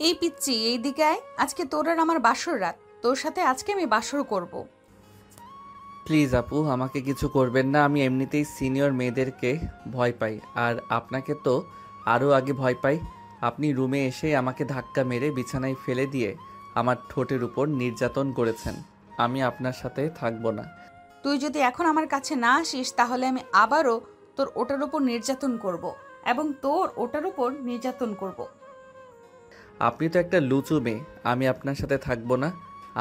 এই পিচ্চি এইদিকে আয়, আজকে তোর আর আমার বাসর রাত। তোর সাথে আজকে আমি বাসর করব। প্লিজ আপু, আমাকে কিছু করবেন না। আমি এমনিতেই সিনিয়র মেয়েদেরকে ভয় পাই, আর আপনাকে তো আরও আগে ভয় পাই। আপনি রুমে এসে আমাকে ধাক্কা মেরে বিছানায় ফেলে দিয়ে আমার ঠোঁটের উপর নির্যাতন করেছেন। আমি আপনার সাথে থাকবো না। তুই যদি এখন আমার কাছে না আসিস তাহলে আমি আবারও তোর ওটার উপর নির্যাতন করব এবং তোর ওটার উপর নির্যাতন করব। আপনি তো একটা লুচু মেয়ে, আমি আপনার সাথে থাকবো না।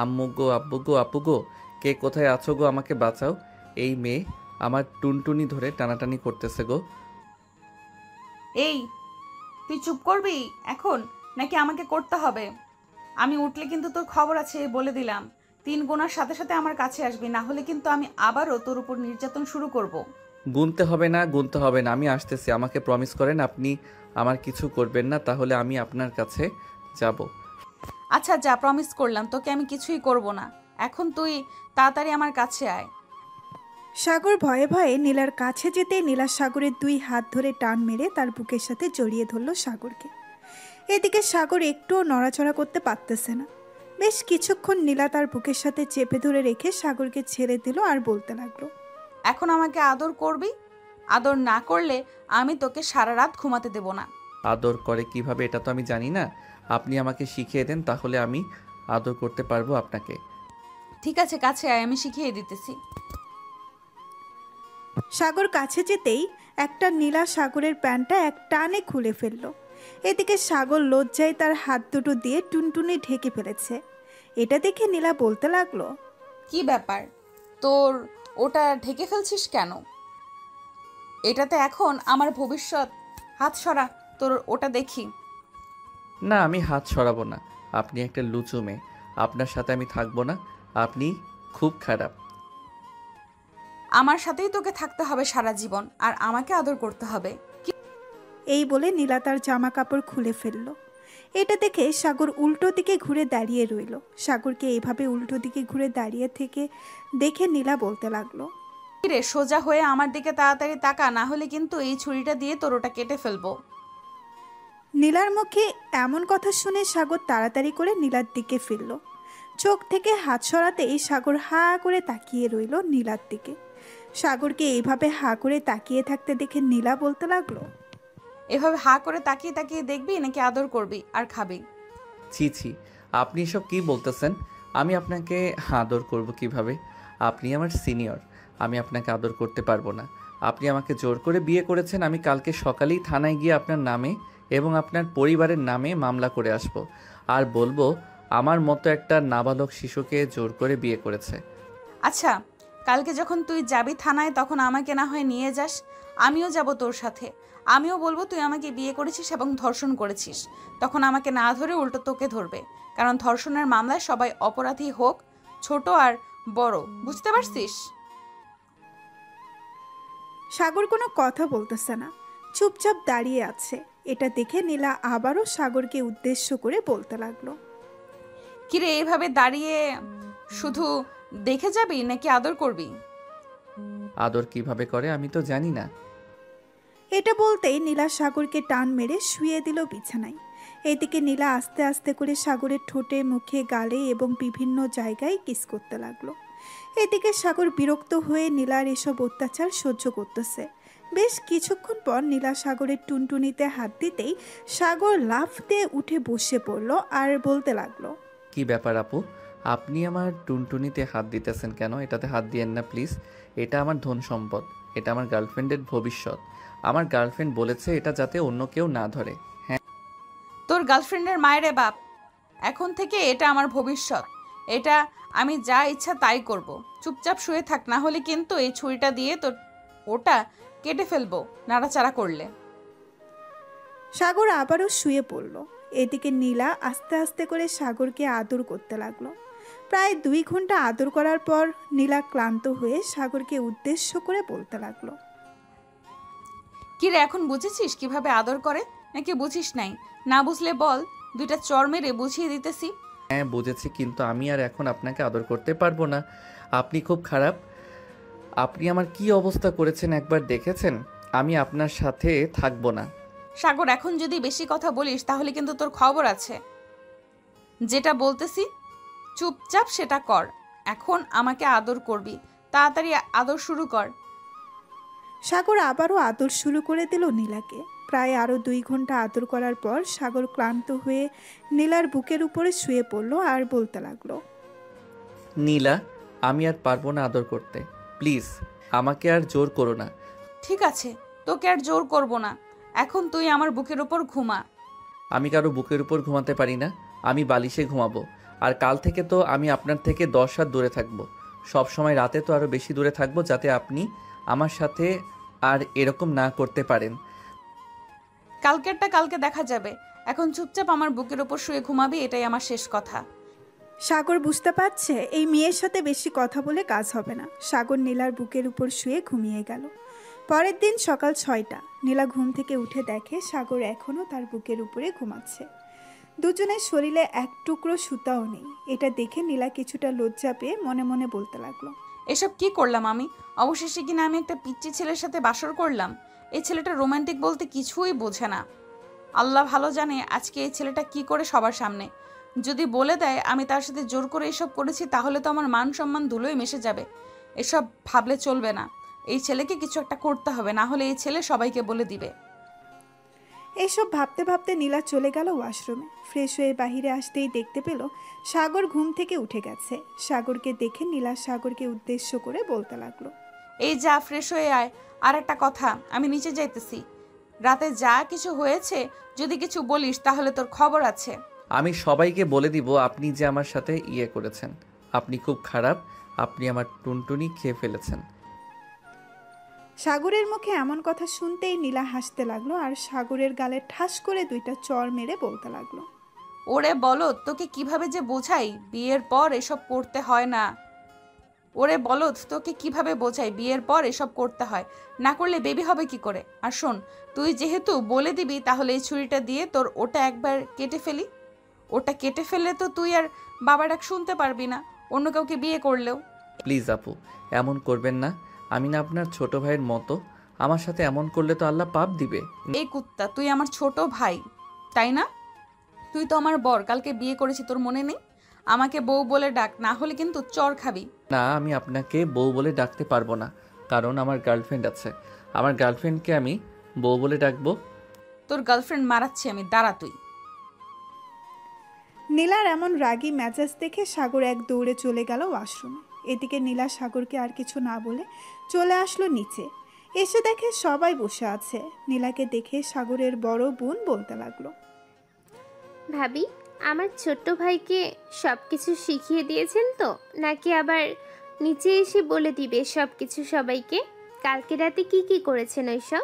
আম্মু গো, আব্বু গো, আপু গো, কে কোথায় আছো গো, আমাকে বাঁচাও। এই মেয়ে আমার টুনটুনি ধরে টানাটানি করতেছে গো। এই, তুই চুপ করবি এখন নাকি আমাকে করতে হবে? আমি উঠলে কিন্তু তোর খবর আছে, বলে দিলাম। 3 গোনার সাথে সাথে আমার কাছে আসবি, না হলে কিন্তু আমি আবারও তোর উপর নির্যাতন শুরু করব। গুনতে হবে না, গুনতে হবে না, আমি আসতেছি। আমাকে প্রমিস করেন আপনি আমার কিছু করবেন না, তাহলে আমি আপনার কাছে যাব। আচ্ছা যা, প্রমিস করলাম তোকে আমি কিছুই করব না। এখন তুই তাড়াতাড়ি আমার কাছে আয়। সাগর ভয়ে ভয়ে নীলার কাছে যেতে নীলা সাগরের 2 হাত ধরে টান মেরে তার বুকের সাথে জড়িয়ে ধরল সাগরকে। এদিকে সাগর একটুও নড়াচড়া করতে পারতেছে না। বেশ কিছুক্ষণ নীলা তার বুকের সাথে চেপে ধরে রেখে সাগরকে ছেড়ে দিল আর বলতে লাগলো, এখন আমাকে আদর করবি? আদর না করলে আমি তোকে সারা রাত ঘুমাতে দেব না। আদর করে কিভাবে এটা তো আমি জানি না। আপনি আমাকে শিখিয়ে দেন, তাহলে আমি আদর করতে পারবো আপনাকে। ঠিক আছে, কাছে আয়, আমি শিখিয়ে দিতেছি। সাগর কাছে যেতেই একটা নীলা সাগরের প্যান্টটা এক টানে খুলে ফেলল। এদিকে সাগর লজ্জায় তার হাত দুটো দিয়ে টুনটুনি ঢেকে ফেলেছে। এটা দেখে নীলা বলতে লাগলো, কি ব্যাপার, তোর ওটা ঢেকে ফেলছিস কেন? এটাতে এখন আমার ভবিষ্যৎ। হাত সরা, তোর ওটা দেখি। না, আমি হাত সরাবো না। আপনি একটা লুচু মেয়ে, আপনার সাথে আমি থাকবো না। আপনি খুব খারাপ। আমার সাথেই তোকে থাকতে হবে সারা জীবন, আর আমাকে আদর করতে হবে। এই বলে নীলা তার জামা কাপড় খুলে ফেলল। এটা দেখে সাগর উল্টো দিকে ঘুরে দাঁড়িয়ে রইল। সাগরকে এইভাবে উল্টো দিকে ঘুরে দাঁড়িয়ে থেকে দেখে নীলা বলতে লাগলো, কি রে, সোজা হয়ে আমার দিকে তাড়াতাড়ি তাকা, না হলে কিন্তু এই ছুরিটা দিয়ে তোর ওটা কেটে ফেলবো। নীলার মুখে এমন কথা শুনে সাগর তাড়াতাড়ি করে নীলার দিকে ফিরল। চোখ থেকে হাত সরাতেই সাগর হা করে তাকিয়ে রইল নীলার দিকে। সাগরকে এইভাবে হা করে তাকিয়ে থাকতে দেখে নীলা বলতে লাগলো, এভাবে হা করে তাকিয়ে তাকিয়ে দেখবি নাকি আদর করবি আর খাবি? ছি ছি, আপনি এসব কি বলতেছেন? আমি আপনাকে আদর করব কিভাবে? আপনি আমার সিনিয়র, আমি আপনাকে আদর করতে পারবো না। আপনি আমাকে জোর করে বিয়ে করেছেন। আমি কালকে সকালেই থানায় গিয়ে আপনার নামে এবং আপনার পরিবারের নামে মামলা করে আসব, আর বলবো আমার মতো একটা নাবালক শিশুকে জোর করে বিয়ে করেছে। আচ্ছা, কালকে যখন তুই যাবি থানায় তখন আমাকে না হয় নিয়ে যাস, আমিও যাব তোর সাথে। আমিও বলবো তুই আমাকে বিয়ে করেছিস এবং ধর্ষণ করেছিস। তখন আমাকে না ধরে উল্টো তোকে ধরবে, কারণ ধর্ষণের মামলায় সবাই অপরাধী, হোক ছোট আর বড়, বুঝতে পারছিস? সাগর কোনো কথা বলতেছে না, চুপচাপ দাঁড়িয়ে আছে। এটা দেখে নীলা আবারও সাগরকে উদ্দেশ্য করে বলতে লাগলো, কিরে, এভাবে দাঁড়িয়ে শুধু দেখে যাবি নাকি আদর করবি? আদর কিভাবে করে আমি তো জানি না। এটা বলতেই নীলা সাগরকে টান মেরে শুইয়ে দিল বিছানায়। এদিকে নীলা আস্তে আস্তে করে সাগরের ঠোঁটে, মুখে, গালে এবং বিভিন্ন জায়গায় কিস করতে লাগলো। এদিকে সাগর বিরক্ত হয়ে নীলার এসব অত্যাচার সহ্য করতেছে। বেশ কিছুক্ষণ পর নীলা সাগরের টুনটুনিতে হাত দিতেই সাগর লাফ দিয়ে উঠে বসে পড়ল আর বলতে লাগলো, কি ব্যাপার আপু, আপনি আমার টুনটুনিতে হাত দিতেছেন কেন? এটাতে হাত দিয়েন না প্লিজ। এটা আমার ধন সম্পদ, এটা আমার গার্লফ্রেন্ডের ভবিষ্যৎ। আমার গার্লফ্রেন্ড বলেছে এটা যাতে অন্য কেউ না ধরে। হ্যাঁ, তোর গার্লফ্রেন্ডের মায়েরে বাপ, এখন থেকে এটা আমার ভবিষ্যৎ। এটা আমি যা ইচ্ছা তাই করব। চুপচাপ শুয়ে থাক, না হলে কিন্তু এই ছুরিটা দিয়ে তোর ওটা কেটে ফেলবো নাড়াচাড়া করলে। সাগর আবারও শুয়ে পড়ল। এদিকে নীলা আস্তে আস্তে করে সাগরকে আদর করতে লাগলো। প্রায় 2 ঘন্টা আদর করার পর নীলা ক্লান্ত হয়ে সাগরকে উদ্দেশ্য করে বলতে লাগলো, কি রে, এখন বুঝেছিস কিভাবে আদর করে নাকি বুঝিস নাই? না বুঝলে বল, 2টা চড় মেরে বুঝিয়ে দিতেছি। হ্যাঁ বুঝেছি, কিন্তু আমি আর এখন আপনাকে আদর করতে পারবো না। আপনি খুব খারাপ। আপনি আমার কি অবস্থা করেছেন একবার দেখেছেন? আমি আপনার সাথে থাকবো না। সাগর, এখন যদি বেশি কথা বলিস তাহলে কিন্তু তোর খবর আছে। যেটা বলতেছি চুপচাপ সেটা কর। এখন আমাকে আদর করবি, তাড়াতাড়ি আদর শুরু কর। সাগর আবারও আদর শুরু করে দিল নীলাকে। প্রায় আরও 2 ঘন্টা আদর করার পর সাগর ক্লান্ত হয়ে নীলার বুকের উপরে শুয়ে পড়ল আর বলতে লাগলো, নীলা, আমি আর পারবো না আদর করতে। প্লিজ আমাকে আর জোর করো না। ঠিক আছে, তোকে আর জোর করব না। এখন তুই আমার বুকের উপর ঘুমা। আমি কারো বুকের উপর ঘুমাতে পারি না, আমি বালিশে ঘুমাবো। আর কাল থেকে তো আমি আপনার থেকে 10 হাত দূরে থাকবো। সব সময় রাতে তো আরও বেশি দূরে থাকবো, যাতে আপনি আমার সাথে আর এরকম না করতে পারেন। কালকেরটা কালকে দেখা যাবে। এখন চুপচাপ আমার বুকের উপর শুয়ে ঘুমাবি, এটাই আমার শেষ কথা। সাগর বুঝতে পারছে এই মেয়ের সাথে বেশি কথা বলে কাজ হবে না। সাগর নীলার বুকের উপর শুয়ে ঘুমিয়ে গেল। পরের দিন সকাল 6টা। নীলা ঘুম থেকে উঠে দেখে সাগর এখনও তার বুকের উপরে ঘুমাচ্ছে। দুজনের শরীরে এক টুকরো সুতাও নেই। এটা দেখে নীলা কিছুটা লজ্জা পেয়ে মনে মনে বলতে লাগলো, এসব কি করলাম আমি? অবশেষে কিনা আমি একটা পিচ্চি ছেলের সাথে বাসর করলাম। এই ছেলেটা রোমান্টিক বলতে কিছুই বোঝে না। আল্লাহ ভালো জানে আজকে এই ছেলেটা কি করে সবার সামনে যদি বলে দেয় আমি তার সাথে জোর করে এসব করেছি, তাহলে তো আমার মান সম্মান ধুলোয় মিশে যাবে। এসব ভাবলে চলবে না। এই ছেলেকে কিছু একটা করতে হবে, না হলে এই ছেলে সবাইকে বলে দিবে। এইসব ভাবতে ভাবতে নীলা চলে গেল ওয়াশরুমে। ফ্রেশ হয়ে বাহিরে আসতেই দেখতে পেল সাগর ঘুম থেকে উঠে গেছে। সাগরকে দেখে নীলা সাগরকে উদ্দেশ্য করে বলতে লাগলো, এই যা, ফ্রেশ হয়ে আয়। আর একটা কথা, আমি নিচে যাইতেছি। রাতে যা কিছু হয়েছে যদি কিছু বলিস তাহলে তোর খবর আছে। আমি সবাইকে বলে দিব আপনি যে আমার সাথে করেছেন। আপনি খুব খারাপ, আপনি আমার টুনটুনি খেয়ে ফেলেছেন। সাগরের মুখে এমন কথা শুনতেই নীলা হাসতে লাগলো আর সাগরের গালে ঠাস করে 2টা চড় মেরে বলতে লাগলো, ওরে বলদ, তোকে কিভাবে যে বোঝাই বিয়ের পর এসব করতে হয় না। ওরে বলদ, তোকে কিভাবে বোঝাই বিয়ের পর এসব করতে হয় না, করলে বেবি হবে কি করে। আর শোন, তুই যেহেতু বলে দিবি তাহলে এই ছুরিটা দিয়ে তোর ওটা একবার কেটে ফেলি। ওটা কেটে ফেললে তো তুই আর বাবার ডাক শুনতে পারবি না, অন্য কাউকে বিয়ে করলেও। প্লিজ আপু, এমন করবেন না। আমি না আপনার ছোট ভাইয়ের মতো। আমার সাথে এমন করলে তো আল্লাহ পাপ দিবে। এই কুত্তা, তুই আমার ছোট ভাই তাই না? তুই তো আমার বর, কালকে বিয়ে করেছি, তোর মনে নেই? আমাকে বউ বলে ডাক, না হলে কিন্তু চর খাবি। না, আমি আপনাকে বউ বলে ডাকতে পারবো না, কারণ আমার গার্লফ্রেন্ড আছে। আমার গার্লফ্রেন্ডকে আমি বউ বলে ডাকবো? তোর গার্লফ্রেন্ড মারাচ্ছি আমি, দাঁড়া তুই। নীলার এমন রাগী মেজাজ দেখে সাগর এক দৌড়ে চলে গেল ওয়াশরুমে। এদিকে নীলা সাগরকে আর কিছু না বলে চলে আসলো নিচে। এসে দেখে সবাই বসে আছে। নীলাকে দেখে সাগরের বড় বোন বলতে লাগলো, ভাবি, আমার ছোট্ট ভাইকে সব কিছু শিখিয়ে দিয়েছেন তো, নাকি আবার নিচে এসে বলে দিবে সব কিছু সবাইকে? কালকে রাতে কি কি করেছেন ওইসব?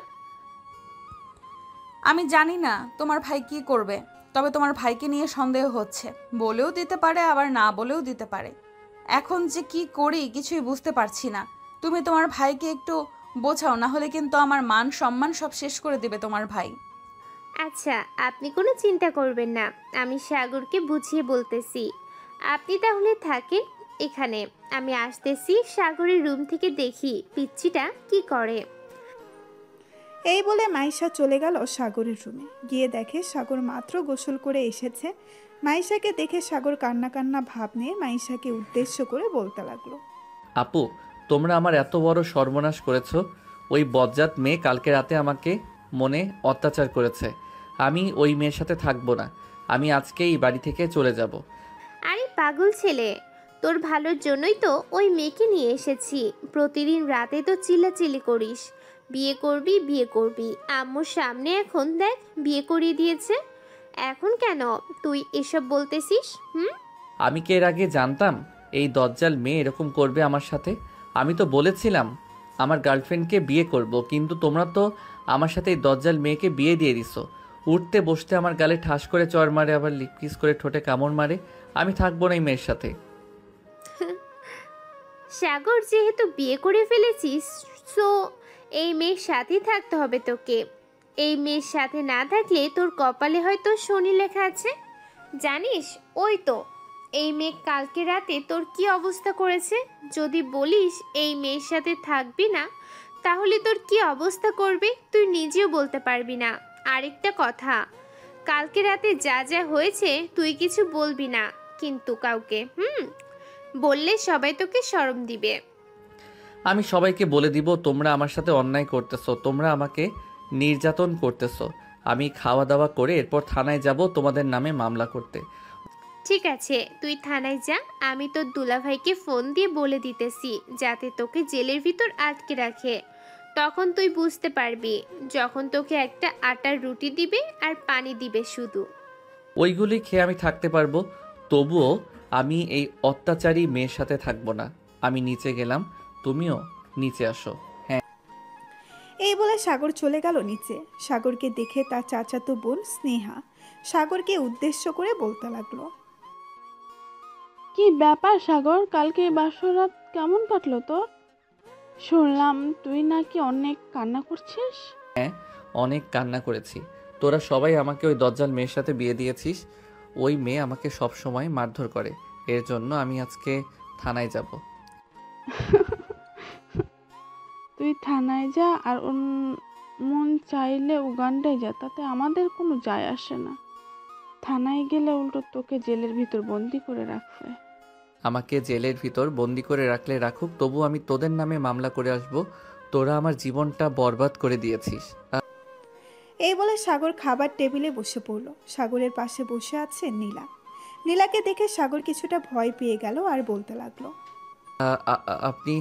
আমি জানি না তোমার ভাই কি করবে, তবে তোমার ভাইকে নিয়ে সন্দেহ হচ্ছে। বলেও দিতে পারে, আবার না বলেও দিতে পারে। এখন যে কি করি কিছুই বুঝতে পারছি না। তুমি তোমার ভাইকে একটু বোঝাও, না হলে কিন্তু আমার মান সম্মান সব শেষ করে দেবে তোমার ভাই। আচ্ছা, আপনি কোনো চিন্তা করবেন না, আমি সাগরকে বুঝিয়ে বলতেছি। আপনি তাহলে থাকেন এখানে, আমি আসতেছি। সাগরের রুম থেকে দেখি পিচ্চিটা কি করে। এই বলে মাইশা চলে গেল সাগরের রুমে। গিয়ে দেখে সাগর মাত্র গোসল করে এসেছে। মাইশাকে দেখে সাগর কান্না কান্না ভাব নিয়ে মাইশাকে উদ্দেশ্য করে বলতে লাগলো, আপু, তোমরা আমার এত বড় সর্বনাশ করেছো। ওই বজ্জাত মেয়ে কালকে রাতে আমাকে মনে অত্যাচার করেছে। আমি ওই মেয়ের সাথে থাকবো না। আমি আজকেই বাড়ি থেকে চলে যাব। আরে পাগল ছেলে, তোর ভালোর জন্যই তো ওই মেয়েকে নিয়ে এসেছি। প্রতিদিন রাতে তো চিল্লাচিল্লি করিস, বিয়ে করবি বিয়ে করবি। আম্মুর সামনে এখন দেখ বিয়ে করিয়ে দিয়েছে। এখন কেন তুই এসব বলতেছিস? আমি কি এর আগে জানতাম এই দজ্জাল মেয়ে এরকম করবে আমার সাথে? আমি তো বলেছিলাম আমার গার্লফ্রেন্ডকে বিয়ে করব, কিন্তু তোমরা তো আমার সাথে এই দজ্জাল মেয়েকে বিয়ে দিয়ে দিছো। উঠতে বসতে আমার গালে ঠাস করে চড় মারে, আবার লিপ কিস করে ঠোঁটে কামড় মারে। আমি থাকবো না এই মেয়ের সাথে। সাগর, যেহেতু বিয়ে করে ফেলেছিস, সো এই মেয়ের সাথেই থাকতে হবে তোকে। এই মেয়ের সাথে না থাকলে তোর কপালে হয়তো শনি লেখা আছে। জানিস, ওই তো এই মেয়ে কালকে রাতে তোর কি অবস্থা করেছে। যদি বলিস এই মেয়ের সাথে থাকবি না, তাহলে তোর কি অবস্থা করবে তুই নিজেও বলতে পারবি না। আরেকটা কথা, কালকে রাতে যা যা হয়েছে তুই কিছু বলবি না কিন্তু কাউকে, বললে সবাই তোকে শরম দিবে। আমি সবাইকে বলে দিব তোমরা আমার সাথে অন্যায় করতেছো, তোমরা আমাকে নির্যাতন করতেছো। আমি খাওয়া দাওয়া করে এরপর থানায় যাব তোমাদের নামে মামলা করতে। ঠিক আছে, তুই থানায় যা, আমি তোর দুলাভাইকে ফোন দিয়ে বলে দিতেছি যাতে তোকে জেলের ভিতর আটকে রাখে। তখন তুই বুঝতে পারবি, যখন তোকে একটা আটার রুটি দিবে আর পানি দিবে শুধু। ওইগুলি খেয়ে আমি থাকতে পারবো, তবুও আমি এই অত্যাচারী মেয়ের সাথে থাকবো না। আমি নিচে গেলাম, তুমিও নিচে আসো। হ্যাঁ। এই বলে সাগর চলে গেল নিচে। সাগরকে দেখে তার চাচাতো বোন স্নেহা সাগরকে উদ্দেশ্য করে বলতে লাগলো। কি ব্যাপার সাগর, কালকে বাসরাত কেমন কাটলো তোর? শুনলাম তুই নাকি অনেক কান্না করছিস। অনেক কান্না করেছি। তোরা সবাই আমাকে ওই দজ্জাল মেয়ের সাথে বিয়ে দিয়েছিস। ওই মেয়ে আমাকে সব সময় মারধর করে, এর জন্য আমি আজকে থানায় যাব। তুই থানায় যা আর মন চাইলে উগান্ডায় যা, তাতে আমাদের কোনো যায় আসে না। থানায় গেলে উল্টো তোকে জেলের ভিতর বন্দি করে রাখবে। আমাকে জেলের ভিতর বন্দি করে রাখলে রাখুক, তবু আমি তোদের নামে মামলা করে আসব। তোরা আমার জীবনটা বরবাদ করে দিয়েছিস। এই বলে সাগর খাবার টেবিলে বসে পড়ল। সাগরের পাশে বসে আছে নীলা। নীলাকে দেখে সাগর কিছুটা ভয় পেয়ে গেল আর বলতে লাগলো। আপনি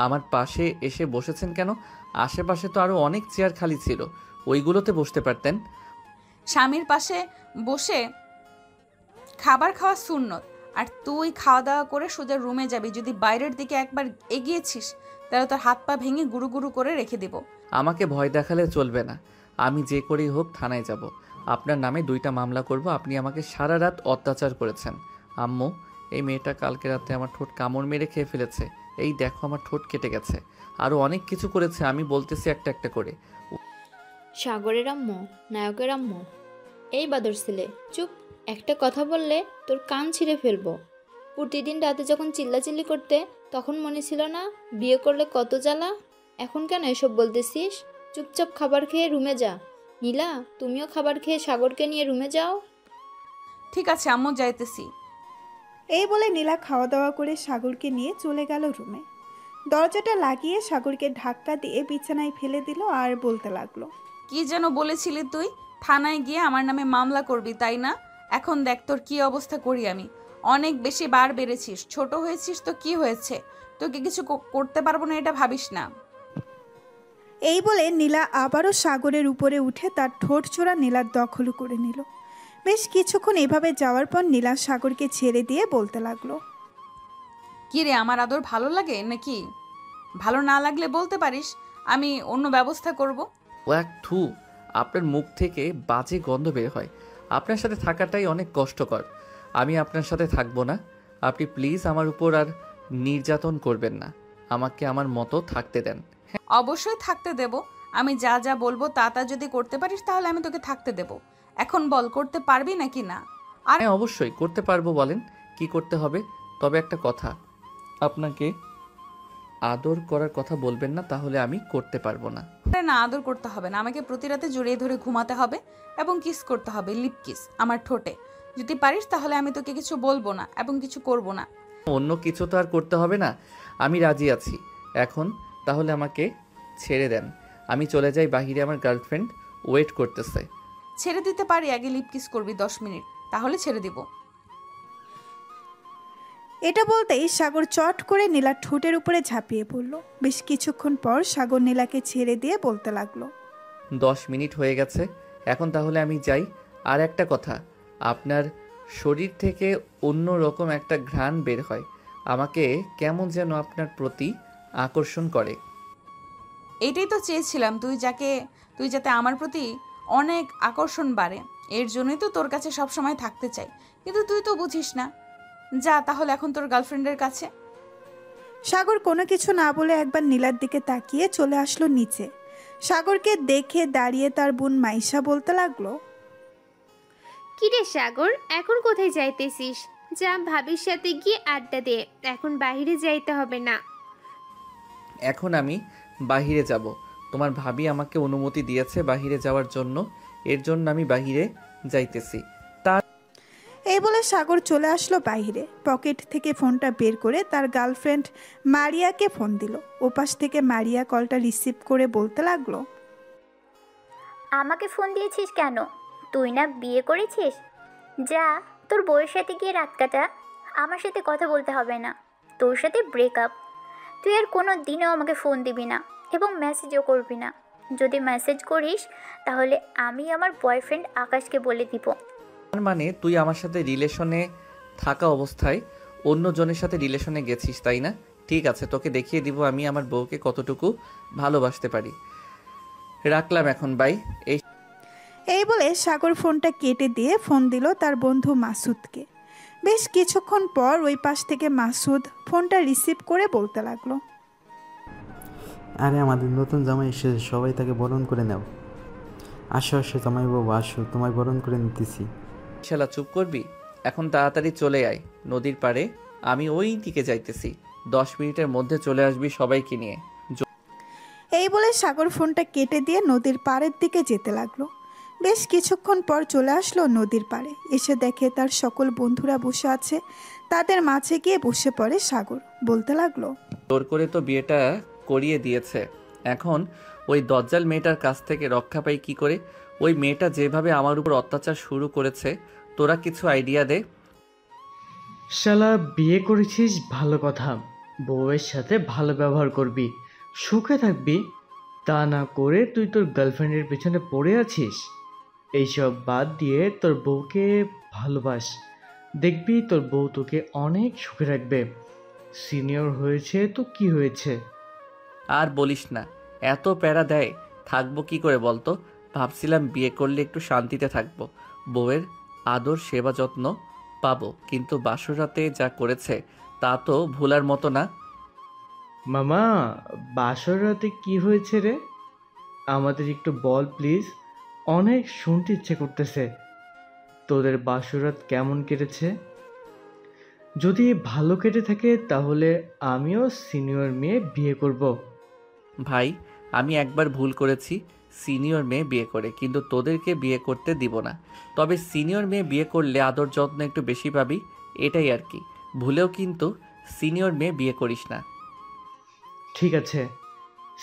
আমার পাশে এসে বসেছেন কেন? আশেপাশে তো আরো অনেক চেয়ার খালি ছিল, ওইগুলোতে বসতে পারতেন। স্বামীর পাশে বসে খাবার খাওয়া সুন্নত, আর তুই খাওয়া দাওয়া করে সোজা রুমে যাবি। যদি বাইরের দিকে একবার এগিয়েছিস তাহলে তোর হাত পা ভেঙে গুরু গুরু করে রেখে দেব। আমাকে ভয় দেখালে চলবে না। আমি যে করেই হোক থানায় যাব। আপনার নামে 2টা মামলা করব। আপনি আমাকে সারা রাত অত্যাচার করেছেন। আম্মু, এই মেয়েটা কালকে রাতে আমার ঠোঁট কামড় মেরে খেয়ে ফেলেছে। এই দেখো আমার ঠোঁট কেটে গেছে। আরও অনেক কিছু করেছে, আমি বলতেছি একটা একটা করে। সাগরের আম্মু, নায়কের আম্মু। এই বাদর ছেলে, চুপ! একটা কথা বললে তোর কান ছিঁড়ে ফেলবো। প্রতিদিন রাতে যখন চিল্লাচিল্লি করতে তখন মনে ছিল না বিয়ে করলে কত জ্বালা? এখন কেন এসব বলতেছিস? চুপচাপ খাবার খেয়ে রুমে যা। নীলা, তুমিও খাবার খেয়ে সাগরকে নিয়ে রুমে যাও। ঠিক আছে আম্মু, যাইতেছি। এই বলে নীলা খাওয়া দাওয়া করে সাগরকে নিয়ে চলে গেল রুমে। দরজাটা লাগিয়ে সাগরকে ধাক্কা দিয়ে বিছানায় ফেলে দিল আর বলতে লাগলো। কি যেন বলেছিলি তুই? থানায় গিয়ে আমার নামে মামলা করবি, তাই না? এখন দেখ তোর কি অবস্থা করি আমি। অনেক বেশি বার বেড়েছিস, ছোট হয়েছিস তো কি হয়েছে? তোকে কিছু করতে পারবো না এটা ভাবিস না। এই বলে নীলা আবারও সাগরের উপরে উঠে তার ঠোঁট ছোড়া নীলার দখল করে নিল। বেশ কিছুক্ষণ এভাবে যাওয়ার পর নীলা সাগরকে ছেড়ে দিয়ে বলতে লাগলো। কি রে, আমার আদর ভালো লাগে নাকি? ভালো না লাগলে বলতে পারিস, আমি অন্য ব্যবস্থা করব। ও এক থু, আপনার মুখ থেকে বাজে গন্ধ বের হয়। আপনার সাথে থাকাটাই অনেক কষ্টকর। আমি আপনার সাথে থাকবো না। আপনি প্লিজ আমার উপর আর নির্যাতন করবেন না। আমাকে আমার মতো থাকতে দেন। অবশ্যই থাকতে দেব। আমি যা যা বলবো তা তা যদি করতে পারিস তাহলে আমি তোকে থাকতে দেব। এখন বল, করতে পারবি নাকি না? আর হ্যাঁ, অবশ্যই করতে পারবো। বলেন কি করতে হবে। তবে একটা কথা, আপনাকে আদর করার কথা বলবেন না, তাহলে আমি করতে পারবো না। না, আদর করতে হবে না। আমাকে প্রতি রাতে জড়িয়ে ধরে ঘুমাতে হবে এবং কিস করতে হবে, লিপ কিস আমার ঠোঁটে। যদি পারিস তাহলে আমি তোকে কিছু বলবো না এবং কিছু করব না। অন্য কিছু তো আর করতে হবে না। আমি রাজি আছি। এখন তাহলে আমাকে ছেড়ে দেন, আমি চলে যাই বাহিরে। আমার গার্লফ্রেন্ড ওয়েট করতেছে। ছেড়ে দিতে পারি, আগে লিপ কিস করবি 10 মিনিট, তাহলে ছেড়ে দিব। এটা বলতেই সাগর চট করে নীলার ঠোঁটের উপরে ঝাঁপিয়ে পড়ল। বেশ কিছুক্ষণ পর সাগর নীলাকে ছেড়ে দিয়ে বলতে লাগলো। 10 মিনিট হয়ে গেছে, এখন তাহলে আমি যাই। আর একটা কথা, আপনার শরীর থেকে অন্য রকম একটা ঘ্রাণ বের হয়। আমাকে কেমন যেন আপনার প্রতি আকর্ষণ করে। এইটাই তো চেয়েছিলাম, তুই যাতে আমার প্রতি অনেক আকর্ষণ বাড়ে। এর জন্যই তো তোর কাছে সব সময় থাকতে চাই, কিন্তু তুই তো বুঝিস না। যা তাহলে এখন তোর গার্লফ্রেন্ডের কাছে। সাগর কোনো কিছু না বলে একবার নীলার দিকে তাকিয়ে চলে আসলো নিচে। সাগরকে দেখে দাঁড়িয়ে তার বোন মাইশা বলতে লাগলো। কিরে সাগর, এখন কোথায় যাইতেছিস? যা ভাবির সাথে গিয়ে আড্ডা দে, এখন বাইরে যাইতে হবে না। এখন আমি বাহিরে যাব। তোমার ভাবি আমাকে অনুমতি দিয়েছে বাহিরে যাওয়ার জন্য। এর জন্য আমি বাহিরে যাইতেছি। এই বলে সাগর চলে আসলো বাইরে। পকেট থেকে ফোনটা বের করে তার গার্লফ্রেন্ড মারিয়াকে ফোন দিল। ওপাশ থেকে মারিয়া কলটা রিসিভ করে বলতে লাগলো, আমাকে ফোন দিয়েছিস কেন? তুই না বিয়ে করেছিস? যা, তোর বউয়ের সাথে গিয়ে রাত কাটা। আমার সাথে কথা বলতে হবে না, তোর সাথে ব্রেকআপ। তুই আর কোনো দিনও আমাকে ফোন দিবি না এবং মেসেজও করবি না। যদি মেসেজ করিস তাহলে আমি আমার বয়ফ্রেন্ড আকাশকে বলে দিব। তার মানে তুই আমার সাথে রিলেশনে থাকা অবস্থায় অন্য জনের সাথে রিলেশনে গেছিস, তাই না? ঠিক আছে, তোকে দেখিয়ে দিব আমি আমার বউকে কতটুকু ভালোবাসতে পারি। রাখলাম এখন, বাই। এই বলে সাগর ফোনটা কেটে দিয়ে ফোন দিল তার বন্ধু মাসুদকে। বেশ কিছুক্ষণ পর ওই পাশ থেকে মাসুদ ফোনটা রিসিভ করে বলতে লাগলো, আরে আমাদের নতুন জামাই এসেছে, সবাই তাকে বরণ করে নাও। আসো আসো জামাই বাবু আসো, তোমায় বরণ করে নিতেছি। শালা চুপ করবি? এখন তাড়াতাড়ি চলে আয় নদীর পাড়ে, আমি ওই দিকে যাইতেছি। 10 মিনিটের মধ্যে চলে আসবি সবাইকে নিয়ে। এই বলে সাগর ফোনটা কেটে দিয়ে নদীর পাড়ের দিকে যেতে লাগলো। বেশ কিছুক্ষণ পর চলে আসলো নদীর পাড়ে। এসে দেখে তার সকল বন্ধুরা বসে আছে। তাদের মাঝে গিয়ে বসে পড়ে সাগর। বলতে লাগলো, জোর করে তো বিয়েটা করিয়ে দিয়েছে, এখন ওই দজ্জাল মেয়েটার কাছ থেকে রক্ষা পাই কি করে? ওই মেয়েটা যেভাবে আমার উপর অত্যাচার শুরু করেছে, তোরা কিছু আইডিয়া দে। শালা বিয়ে করেছিস ভালো কথা, বউয়ের সাথে ভালো ব্যবহার করবি, সুখে থাকবি। তা না করে তুই তোর গার্লফ্রেন্ডের পেছনে পড়ে আছিস। এইসব বাদ দিয়ে তোর বউকে ভালোবাস, দেখবি তোর বউ তোকে অনেক সুখে রাখবে। সিনিয়র হয়েছে তো কি হয়েছে? আর বলিস না, এত প্যারা দেয়, থাকবো কি করে বলতো? ভাবছিলাম বিয়ে করলে একটু শান্তিতে থাকবো, বউয়ের আদর সেবা যত্ন পাবো, কিন্তু বাসর রাতে যা করেছে তা তো ভোলার মতো না। মামা, বাসর রাতে কি হয়েছে রে? আমাদের একটু বল প্লিজ, অনেক শুনতে ইচ্ছে করতেছে। তোদের বাসরাত কেমন কেটেছে? যদি ভালো কেটে থাকে তাহলে আমিও সিনিয়র মেয়ে বিয়ে করব। ভাই, আমি একবার ভুল করেছি সিনিয়র মেয়ে বিয়ে করে, কিন্তু তোদেরকে বিয়ে করতে দিব না। তবে সিনিয়র মেয়ে বিয়ে করলে আদর যত্ন একটু বেশি পাবি, এটাই আর কি। ভুলেও কিন্তু সিনিয়র মেয়ে বিয়ে করিস না। ঠিক আছে,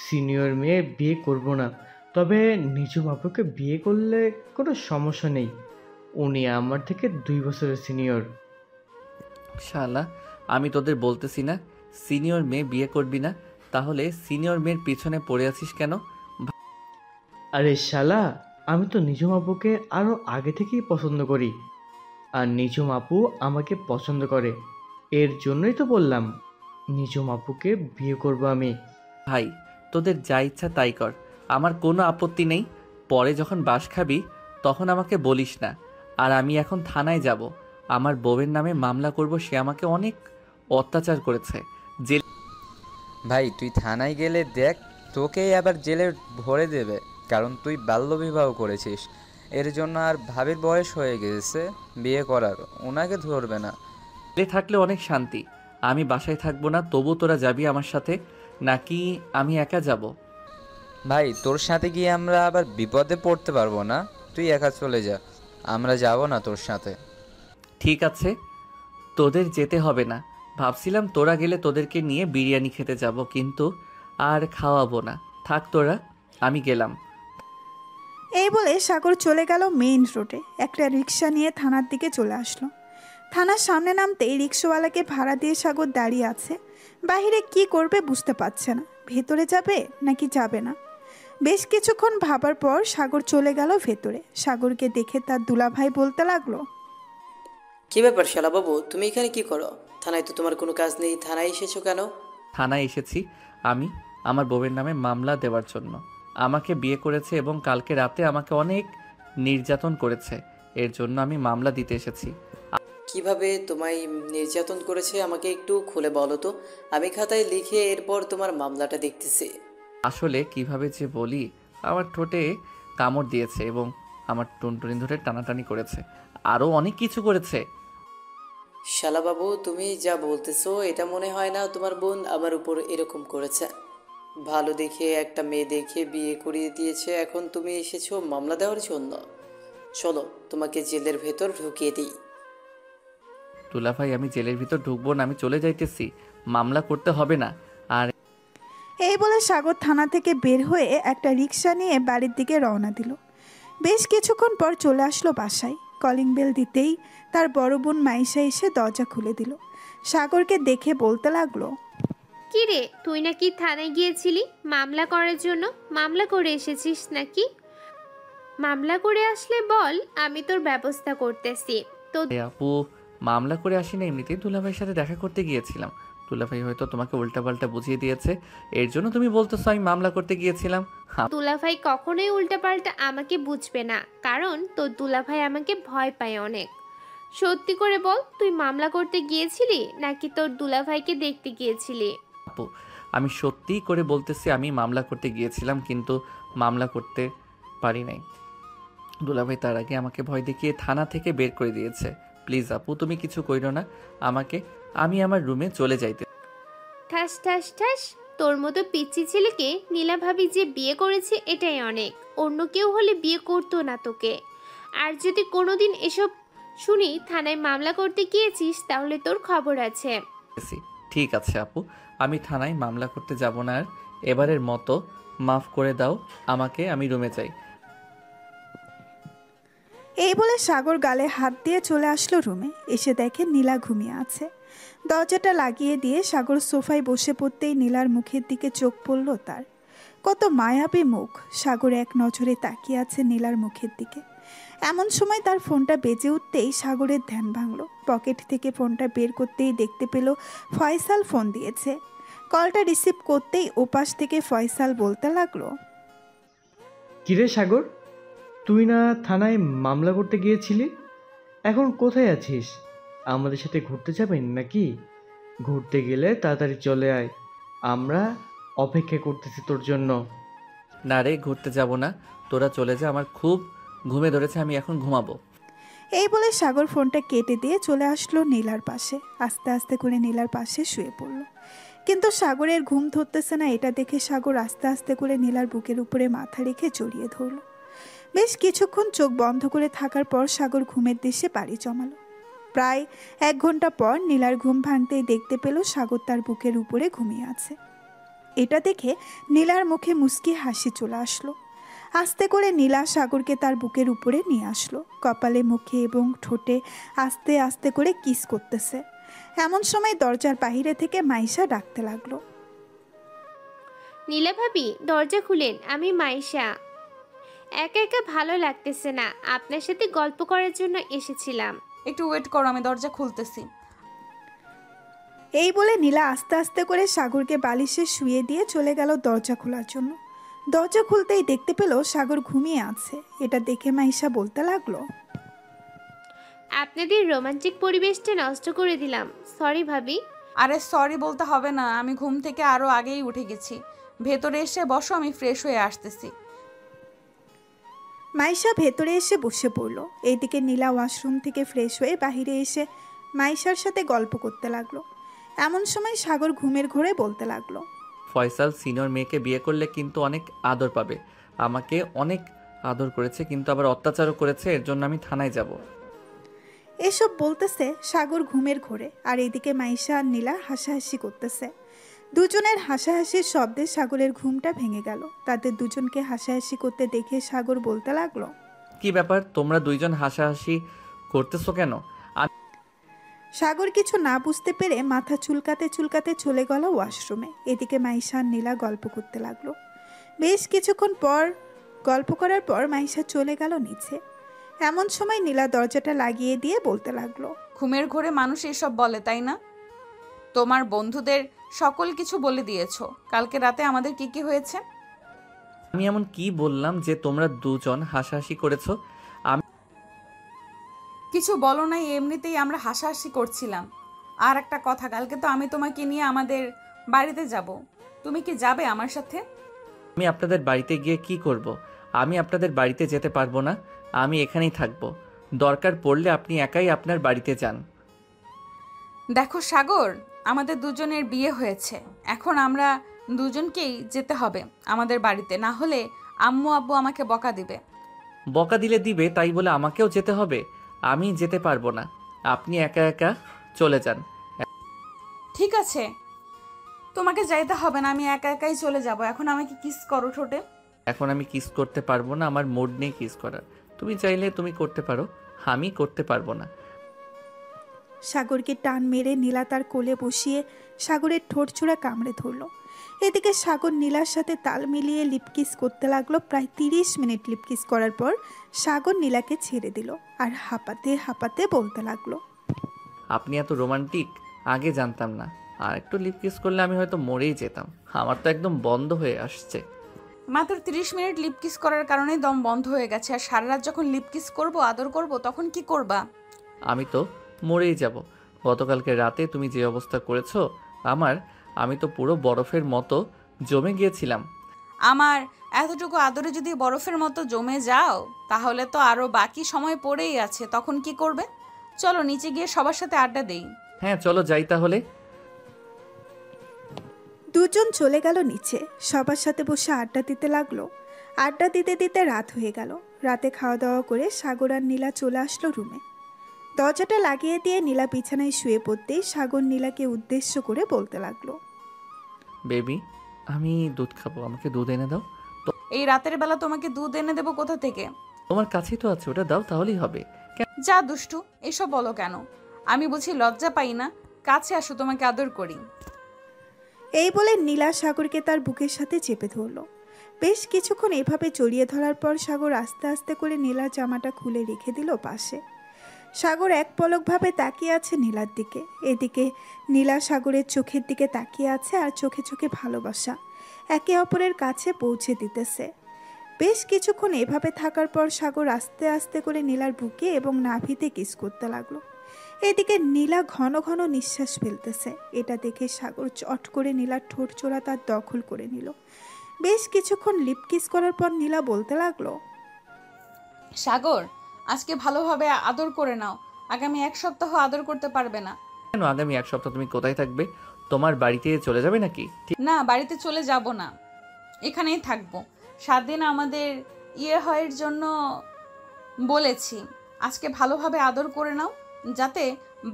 সিনিয়র মেয়ে বিয়ে করব না, তবে নিজু বাপুকে বিয়ে করলে কোনো সমস্যা নেই। উনি আমার থেকে 2 বছরের সিনিয়র। শালা, আমি তোদের বলতেছি না সিনিয়র মেয়ে বিয়ে করবি না, তাহলে সিনিয়র মেয়ের পিছনে পড়ে আছিস কেন? আরে শালা, আমি তো নিজুম আপুকে আরও আগে থেকেই পছন্দ করি, আর নিজুম আপু আমাকে পছন্দ করে। এর জন্যই তো বললাম নিজুম আপুকে বিয়ে করব আমি। ভাই, তোদের যা ইচ্ছা তাই কর, আমার কোনো আপত্তি নেই। পরে যখন বাস খাবি তখন আমাকে বলিস না। আর আমি এখন থানায় যাব, আমার বউয়ের নামে মামলা করব, সে আমাকে অনেক অত্যাচার করেছে। জেল ভাই তুই থানায় গেলে দেখ, তোকেই আবার জেলে ভরে দেবে, কারণ তুই বাল্যবিবাহ করেছিস। এর জন্য আর ভাবির বয়স হয়ে গেছে বিয়ে করার, ওনাকে ধরবে না। জেলে থাকলে অনেক শান্তি, আমি বাসায় থাকবো না, তবু তোরা যাবি আমার সাথে নাকি আমি একা যাব? ভাই তোর সাথে গিয়ে আমরা আবার বিপদে পড়তে পারবো না, তুই একা চলে যা, আমরা যাব না তোর সাথে। ঠিক আছে, তোদের যেতে হবে না। ভাবছিলাম তোরা গেলে তোদেরকে নিয়ে বিরিয়ানি খেতে যাব, কিন্তু আর খাওয়াবো না, থাক তোরা, আমি গেলাম। এই বলে সাগর চলে গেল মেইন রোডে। একটা রিক্সা নিয়ে থানার দিকে চলে আসলো। থানার সামনে নামতেই রিক্সাওয়ালাকে ভাড়া দিয়ে সাগর দাঁড়িয়ে আছে। বাহিরে কি করবে বুঝতে পারছে না, ভেতরে যাবে নাকি যাবে না। বেশ কিছুক্ষণ ভাবার পর সাগর চলে গেল ভেতরে। সাগরকে দেখে তার দুলাভাই বলতে লাগলো, কি ব্যাপার শালা বাবু, তুমি এখানে কি করো? থানায় তো তোমার কোনো কাজ নেই, থানায় এসেছো কেন? থানায় এসেছি আমি আমার বউয়ের নামে মামলা দেওয়ার জন্য। আমাকে বিয়ে করেছে এবং কালকে রাতে আমাকে অনেক নির্যাতন করেছে, এর জন্য আমি মামলা দিতে এসেছি। কিভাবে তোমায় নির্যাতন করেছে আমাকে একটু খুলে বলো তো, আমি খাতায় লিখে এরপর তোমার মামলাটা দেখতেছি। আসলে কিভাবে যে বলি, আমার ঠোঁটে কামড় দিয়েছে এবং আমার টুনটুনি ধরে টানাটানি করেছে, আরও অনেক কিছু করেছে। শালা বাবু, তুমি যা বলতেছো এটা মনে হয় না তোমার বোন আমার উপর এরকম করেছে। ভালো দেখে একটা মেয়ে দেখে বিয়ে করিয়ে দিয়েছে, এখন তুমি এসেছো মামলা দেওয়ার জন্য। চলো তোমাকে জেলের ভেতর ঢুকিয়ে দিই। দুলাভাই আমি জেলের ভিতর ঢুকবো না, আমি চলে যাইতেছি, মামলা করতে হবে না। আর এই বলে সাগর থানা থেকে বের হয়ে একটা রিক্সা নিয়ে বাড়ির দিকে রওনা দিল। বেশ কিছুক্ষণ পর চলে আসলো বাসায়। কলিং বেল দিতেই তার বড় বোন মাইশা এসে দরজা খুলে দিল। সাগরকে দেখে বলতে লাগলো, কি রে, তুই নাকি থানায় গিয়েছিলি মামলা করার জন্য? মামলা করে এসেছিস নাকি? মামলা করে আসলে বল, আমি তোর ব্যবস্থা করতেছি। তো আপু মামলা করে আসি না, এমনিতেই দুলাভাইয়ের সাথে দেখা করতে গিয়েছিলাম। দুলাভাই হয়তো তোমাকে উল্টাপাল্টা বুঝিয়ে দিয়েছে, এর জন্য তুমি বলতেছো আমি মামলা করতে গিয়েছিলাম। দুলাভাই কখনোই উল্টাপাল্টা আমাকে বুঝবে না, কারণ তোর দুলাভাই আমাকে ভয় পায় অনেক। সত্যি করে বল, তুই মামলা করতে গিয়েছিলি নাকি তোর দুলাভাইকে দেখতে গিয়েছিলি? আপু আমি সত্যি করে বলতেছি আমি মামলা করতে গিয়েছিলাম, কিন্তু মামলা করতে পারি নাই। দুলাভাই তার আগে আমাকে ভয় দেখিয়ে থানা থেকে বের করে দিয়েছে। প্লিজ আপু তুমি কিছু কইরো না আমাকে, আমি আমার রুমে চলে যাইতে। ঠাস ঠাস ঠাস, তোর মতো পিচ্চি ছেলেকে নীলা ভাবি যে বিয়ে করেছে এটাই অনেক। অন্য কেউ হলে বিয়ে করতো না তোকে। আর যদি কোনোদিন এসব শুনি থানায় মামলা করতে গিয়েছিস, তাহলে তোর খবর আছে। ঠিক আছে আপু, আমি থানায় মামলা করতে যাব না আর। এবারের মতো মাফ করে দাও আমাকে, আমি রুমে যাই। এই বলে সাগর গালে হাত দিয়ে চলে আসলো রুমে। এসে দেখে নীলা ঘুমিয়ে আছে। দরজাটা লাগিয়ে দিয়ে সাগর সোফায় বসে পড়তেই নীলার মুখের দিকে চোখ পড়ল তার। কত মায়াবী মুখ! সাগর এক নজরে তাকিয়ে আছে নীলার মুখের দিকে। এমন সময় তার ফোনটা বেজে উঠতেই সাগরের ধ্যান ভাঙল। পকেট থেকে ফোনটা বের করতেই দেখতে পেল ফয়সাল ফোন দিয়েছে। কলটা রিসিভ করতেই ওপাশ থেকে ফয়সাল বলতে লাগলো, কিরে সাগর, তুই না থানায় মামলা করতে গিয়েছিলি? এখন কোথায় আছিস? আমাদের সাথে ঘুরতে যাবেন নাকি? ঘুরতে গেলে তাড়াতাড়ি চলে আয়, আমরা অপেক্ষা করতেছি তোর জন্য। না রে, ঘুরতে যাব না, তোরা চলে যা, আমার খুব ঘুমে ধরেছে, আমি এখন ঘুমাবো। এই বলে সাগর ফোনটা কেটে দিয়ে চলে আসলো নীলার পাশে। আস্তে আস্তে করে নীলার পাশে শুয়ে পড়ল। কিন্তু সাগরের ঘুম ধরতেছে না। এটা দেখে সাগর আস্তে আস্তে করে নীলার বুকের উপরে মাথা রেখে জড়িয়ে ধরল। বেশ কিছুক্ষণ চোখ বন্ধ করে থাকার পর সাগর ঘুমের দেশে পাড়ি জমালো। প্রায় 1 ঘন্টা পর নীলার ঘুম ভাঙতেই দেখতে পেল সাগর তার বুকের উপরে ঘুমিয়ে আছে। এটা দেখে নীলার মুখে মুচকি হাসি চলে আসলো। আস্তে করে নীলা সাগরকে তার বুকের উপরে নিয়ে আসলো। কপালে, মুখে এবং ঠোঁটে আস্তে আস্তে করে কিস করতেছে। এমন সময় দরজার বাইরে থেকে মাইশা ডাকতে লাগলো, নীলা ভাবি দরজা খুলেন, আমি মাইশা। একা একা ভালো লাগতেছে না, আপনার সাথে গল্প করার জন্য এসেছিলাম। একটু ওয়েট করো, আমি দরজা খুলতেছি। এই বলে নীলা আস্তে আস্তে করে সাগরকে বালিশে শুয়ে দিয়ে চলে গেল দরজা খোলার জন্য। দরজা খুলতেই দেখতে পেল সাগর ঘুমিয়ে আছে। এটা দেখে মাইশা বলতে লাগলো, আপনাদের রোমান্টিক পরিবেশটা নষ্ট করে দিলাম, সরি ভাবি। আরে সরি বলতে হবে না, আমি ঘুম থেকে আরো আগেই উঠে গেছি। ভেতরে এসে বসো, আমি ফ্রেশ হয়ে আসতেছি। মাইশা ভেতরে এসে বসে পড়ল। এইদিকে নীলা ওয়াশরুম থেকে ফ্রেশ হয়ে বাহিরে এসে মাইশার সাথে গল্প করতে লাগলো। এমন সময় সাগর ঘুমের ঘোরে বলতে লাগলো, ফয়সাল সিনিয়র মেয়েকে বিয়ে করলে কিন্তু অনেক আদর পাবে। আমাকে অনেক আদর করেছে, কিন্তু আবার অত্যাচারও করেছে, এর জন্য আমি থানায় যাব। এসব বলতেছে সাগর ঘুমের ঘোরে। আর এইদিকে মাইশা আর নীলা হাসাহাসি করতেছে। দুজনের হাসাহাসির শব্দে সাগরের ঘুমটা ভেঙে গেল। তাদের দুজনকে হাসাহাসি করতে দেখে সাগর বলতে লাগলো, কি ব্যাপার, তোমরা দুইজন হাসাহাসি করতেছো কেন? সাগর কিছু না বুঝতে পেরে মাথা চুলকাতে চুলকাতে চলে গেল ওয়াশরুমে। এদিকে মাইশা আর নীলা গল্প করতে লাগলো। বেশ কিছুক্ষণ পর গল্প করার পর মাইশা চলে গেল নিচে। এমন সময় নীলা দরজাটা লাগিয়ে দিয়ে বলতে লাগলো, ঘুমের ঘোরে মানুষ এসব বলে, তাই না? তোমার বন্ধুদের সকল কিছু বলে দিয়েছো কালকে রাতে আমাদের কি কি হয়েছে। আমি এমন কি বললাম যে তোমরা দুজন হাসাহাসি করেছো? কিছু বলো নাই, এমনিতেই আমরা হাসাহাসি করছিলাম। আর একটা কথা, কালকে তো আমি তোমাকে নিয়ে আমাদের বাড়িতে যাব, তুমি কি যাবে আমার সাথে? আমি আপনাদের বাড়িতে গিয়ে কি করব? আমি আপনাদের বাড়িতে যেতে পারবো না, আমি এখানেই থাকবো। দরকার পড়লে আপনি একাই আপনার বাড়িতে যান। দেখো সাগর, আমাদের দুজনের বিয়ে হয়েছে, এখন আমরা দুজনকেই যেতে হবে আমাদের বাড়িতে, না হলে আম্মু আব্বু আমাকে বকা দিবে। বকা দিলে দিবে, তাই বলে আমাকেও যেতে হবে? আমি যেতে পারবো না, আপনি একা একা চলে যান। ঠিক আছে, তোমাকে যাইতে হবে না, আমি একা একাই চলে যাব। এখন আমাকে কিস করো ঠোঁটে। এখন আমি কিস করতে পারবো না, আমার মুড নেই কিস করার। তুমি চাইলে তুমি করতে পারো, আমি করতে পারবো না। সাগরকে টান মেরে নীলা তার কোলে বসিয়ে সাগরের ঠোঁট ছোড়া কামড়ে ধরল। এদিকে সাগর নীলার সাথে তাল মিলিয়ে লিপকিস করতে লাগলো। প্রায় 30 মিনিট লিপকিস করার পর সাগর নীলাকে ছেড়ে দিল আর হাঁপাতে হাঁপাতে বলতে লাগলো, আপনি এত রোমান্টিক, আগে জানতাম না। আর একটু লিপ কিস করলে আমি হয়তো মরেই যেতাম। আমার তো একদম বন্ধ হয়ে আসছে। মাত্র 30 মিনিট লিপ কিস করার কারণে দম বন্ধ হয়ে গেছে। আর সারা রাত যখন লিপ কিস করবো, আদর করব, তখন কি করবা? আমি তো মরেই যাব। গতকালকে রাতে তুমি যে অবস্থা করেছো আমি তো পুরো বরফের মতো জমে গিয়েছিলাম। আমার এতটুকু আদরে যদি বরফের মতো জমে যাও, তাহলে তো আরো বাকি সময় পড়েই আছে। তখন কি করবে? চলো নিচে গিয়ে সবার সাথে আড্ডা দেই। হ্যাঁ চলো যাই তাহলে। দুজন চলে গেল নিচে, সবার সাথে বসে আড্ডা দিতে লাগলো। আড্ডা দিতে দিতে রাত হয়ে গেল। রাতে খাওয়া দাওয়া করে সাগর আর নীলা চলে আসলো রুমে। দরজাটা লাগিয়ে দিয়ে নীলা বিছানায় শুয়ে পড়তেই সাগর নীলাকে উদ্দেশ্য করে বলতে লাগলো, বেবি আমি দুধ খাবো, আমাকে দুধ এনে দাও। এই রাতের বেলা তোমাকে দুধ এনে দেবো কোথা থেকে? তোমার কাছেই তো আছে, ওটা দাও তাহলেই হবে। যা দুষ্টু, এসব বলো কেন? আমি বুঝি লজ্জা পাই না? কাছে আসো, তোমাকে আদর করি। এই বলে নীলা সাগরকে তার বুকের সাথে চেপে ধরলো। বেশ কিছুক্ষণ এভাবে জড়িয়ে ধরার পর সাগর আস্তে আস্তে করে নীলার জামাটা খুলে রেখে দিল পাশে। সাগর এক পলকভাবে তাকিয়ে আছে নীলার দিকে। এদিকে নীলা সাগরের চোখের দিকে তাকিয়ে আছে আর চোখে চোখে ভালোবাসা একে অপরের কাছে পৌঁছে দিতেছে। বেশ কিছুক্ষণ এভাবে থাকার পর সাগর আস্তে আস্তে করে নীলার বুকে এবং নাভিতে কিস করতে লাগলো। এদিকে নীলা ঘন ঘন নিঃশ্বাস ফেলতেছে। এটা দেখে সাগর চট করে নীলার ঠোঁট চোরা তার দখল করে নিল। বেশ কিছুক্ষণ লিপ কিস করার পর নীলা বলতে লাগলো, সাগর, আজকে ভালোভাবে আদর করে নাও। আগামী 1 সপ্তাহ আদর করতে পারবে না। কেন? আগামী 1 সপ্তাহ তুমি কোথায় থাকবে? তোমার বাড়িতে চলে যাবে নাকি? না, বাড়িতে চলে যাব না, এখানেই থাকবো। 7 দিন আমাদের হওয়ার জন্য বলেছি। আজকে ভালোভাবে আদর করে নাও, যাতে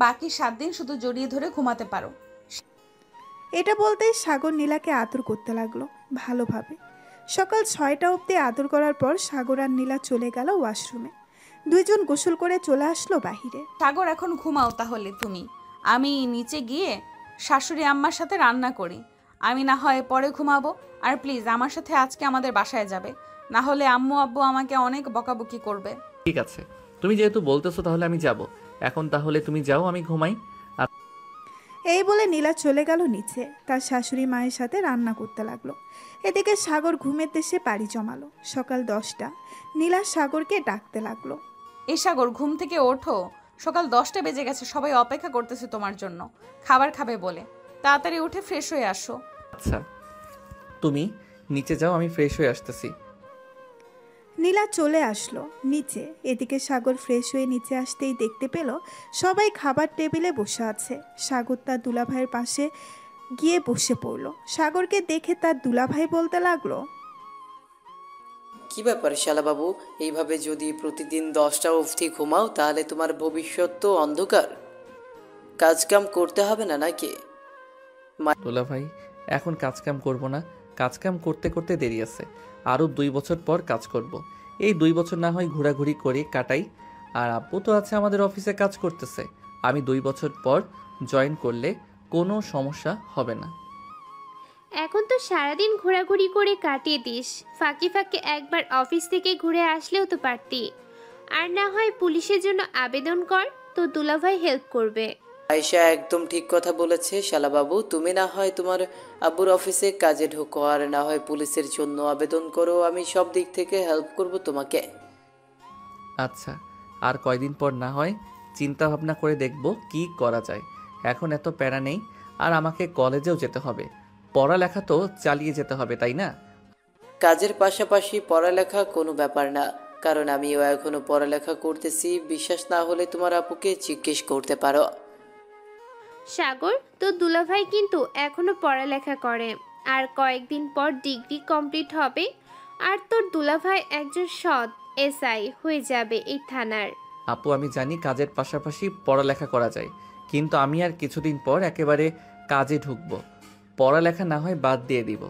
বাকি 7 দিন শুধু জড়িয়ে ধরে ঘুমাতে পারো। এটা বলতেই সাগর নীলাকে আদর করতে লাগলো ভালোভাবে। সকাল 6টা অবধি আদর করার পর সাগর আর নীলা চলে গেল ওয়াশরুমে। দুইজন গোসল করে চলে আসলো বাহিরে। সাগর, এখন ঘুমাও তাহলে তুমি। আমি নিচে গিয়ে শাশুড়ি আম্মার সাথে রান্না করি। আমি না হয় পরে ঘুমাবো। আর প্লিজ আমার সাথে আজকে আমাদের বাসায় যাবে, না হলে আম্মু আব্বু আমাকে অনেক বকাবকি করবে। ঠিক আছে, তুমি যেহেতু বলতেছো তাহলে আমি যাব। এখন তাহলে তুমি যাও, আমি ঘুমাই। এই বলে নীলা চলে গেল নিচে, তার শাশুড়ি মায়ের সাথে রান্না করতে লাগলো। এদিকে সাগর ঘুমের দেশে পাড়ি জমালো। সকাল 10টা, নীলা সাগরকে ডাকতে লাগলো, এই সাগর, ঘুম থেকে ওঠো। সকাল 10টা বেজে গেছে, সবাই অপেক্ষা করতেছে তোমার জন্য খাবার খাবে বলে। তাড়াতাড়ি উঠে ফ্রেশ হয়ে আসো। আচ্ছা, তুমি নিচে যাও, আমি ফ্রেশ হয়ে আসতেছি। নীলা চলে আসলো নিচে। এদিকে সাগর ফ্রেশ হয়ে নিচে আসতেই দেখতে পেল সবাই খাবার টেবিলে বসে আছে। সাগর তার দুলাভাইয়ের পাশে গিয়ে বসে পড়ল। সাগরকে দেখে তার দুলাভাই বলতে লাগলো, কি ব্যাপার শালাবাবু, এইভাবে যদি প্রতিদিন 10টা অবধি ঘুমাও তাহলে তোমার ভবিষ্যৎ তো অন্ধকার। কাজকাম করতে হবে না নাকি? তোলা ভাই, এখন কাজকাম করব না। কাজকাম করতে করতে দেরি আছে, আরও 2 বছর পর কাজ করব। এই 2 বছর না হয় ঘোরাঘুরি করে কাটাই। আর আব্বু তো আছে আমাদের অফিসে কাজ করতেছে। আমি 2 বছর পর জয়েন করলে কোনো সমস্যা হবে না। এখন তো সারাদিন ঘোরাঘুরি করে কাটিয়ে দিস, ফাঁকে ফাঁকে একবার অফিস থেকে ঘুরে আসলেও তো পারতি। আর না হয় পুলিশের জন্য আবেদন কর, তো দুলাভাই হেল্প করবে। আয়শা একদম ঠিক কথা বলেছে শালাবাবু। তুমি না হয় তোমার আব্বুর অফিসে কাজে ঢোকো, আর না হয় পুলিশের জন্য আবেদন করো। আমি সব দিক থেকে হেল্প করব তোমাকে। আচ্ছা, আর কয়দিন পর না হয় চিন্তা ভাবনা করে দেখব কি করা যায়। এখন এত প্যারা নেই। আর আমাকে কলেজেও যেতে হবে, পড়ালেখা তো চালিয়ে যেতে হবে, তাই না? কাজের পাশাপাশি পড়ালেখা কোনো ব্যাপার না, কারণ আমিও এখনো পড়ালেখা করতেছি। বিশ্বাস না হলে তোমার আপুকে জিজ্ঞেস করতে পারো। সাগর, তো দুলাভাই কিন্তু এখনো পড়ালেখা করে। আর কয়েকদিন পর ডিগ্রি কমপ্লিট হবে, আর তোর দুলাভাই একজন সৎ এসআই হয়ে যাবে এই থানার। আপু আমি জানি কাজের পাশাপাশি পড়ালেখা করা যায়, কিন্তু আমি আর কিছুদিন পর একেবারে কাজে ঢুকবো। পড়ালেখা না হয় বাদ দিয়ে দিব।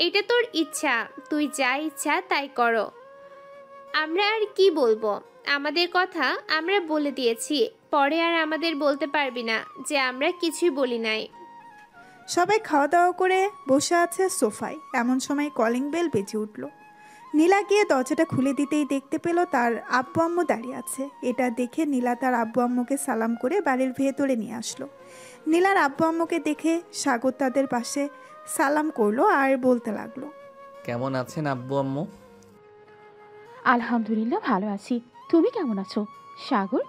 এইটা তোর ইচ্ছা, তুই যা ইচ্ছা তাই করো। আমরা আর কি বলবো, আমাদের কথা আমরা বলে দিয়েছি, পরে আর আমাদের বলতে পারবি না যে আমরা কিছুই বলি নাই। সবাই খাওয়া দাওয়া করে বসে আছে সোফায়। এমন সময় কলিং বেল বেজে উঠল। নীলা গিয়ে দরজাটা খুলে দিতেই দেখতে পেল তার আব্বু আম্মু দাঁড়িয়ে আছে। এটা দেখে নীলা তার আব্বু আম্মুকে সালাম করে বাড়ির ভেতরে নিয়ে আসলো। নীলার আব্বু আম্মুকে দেখে সাগর তাদের পাশে সালাম করলো আর বলতে লাগলো, কেমন আছেন আব্বু আম্মু? আলহামদুলিল্লাহ ভালো আছি, তুমি কেমন আছো সাগর?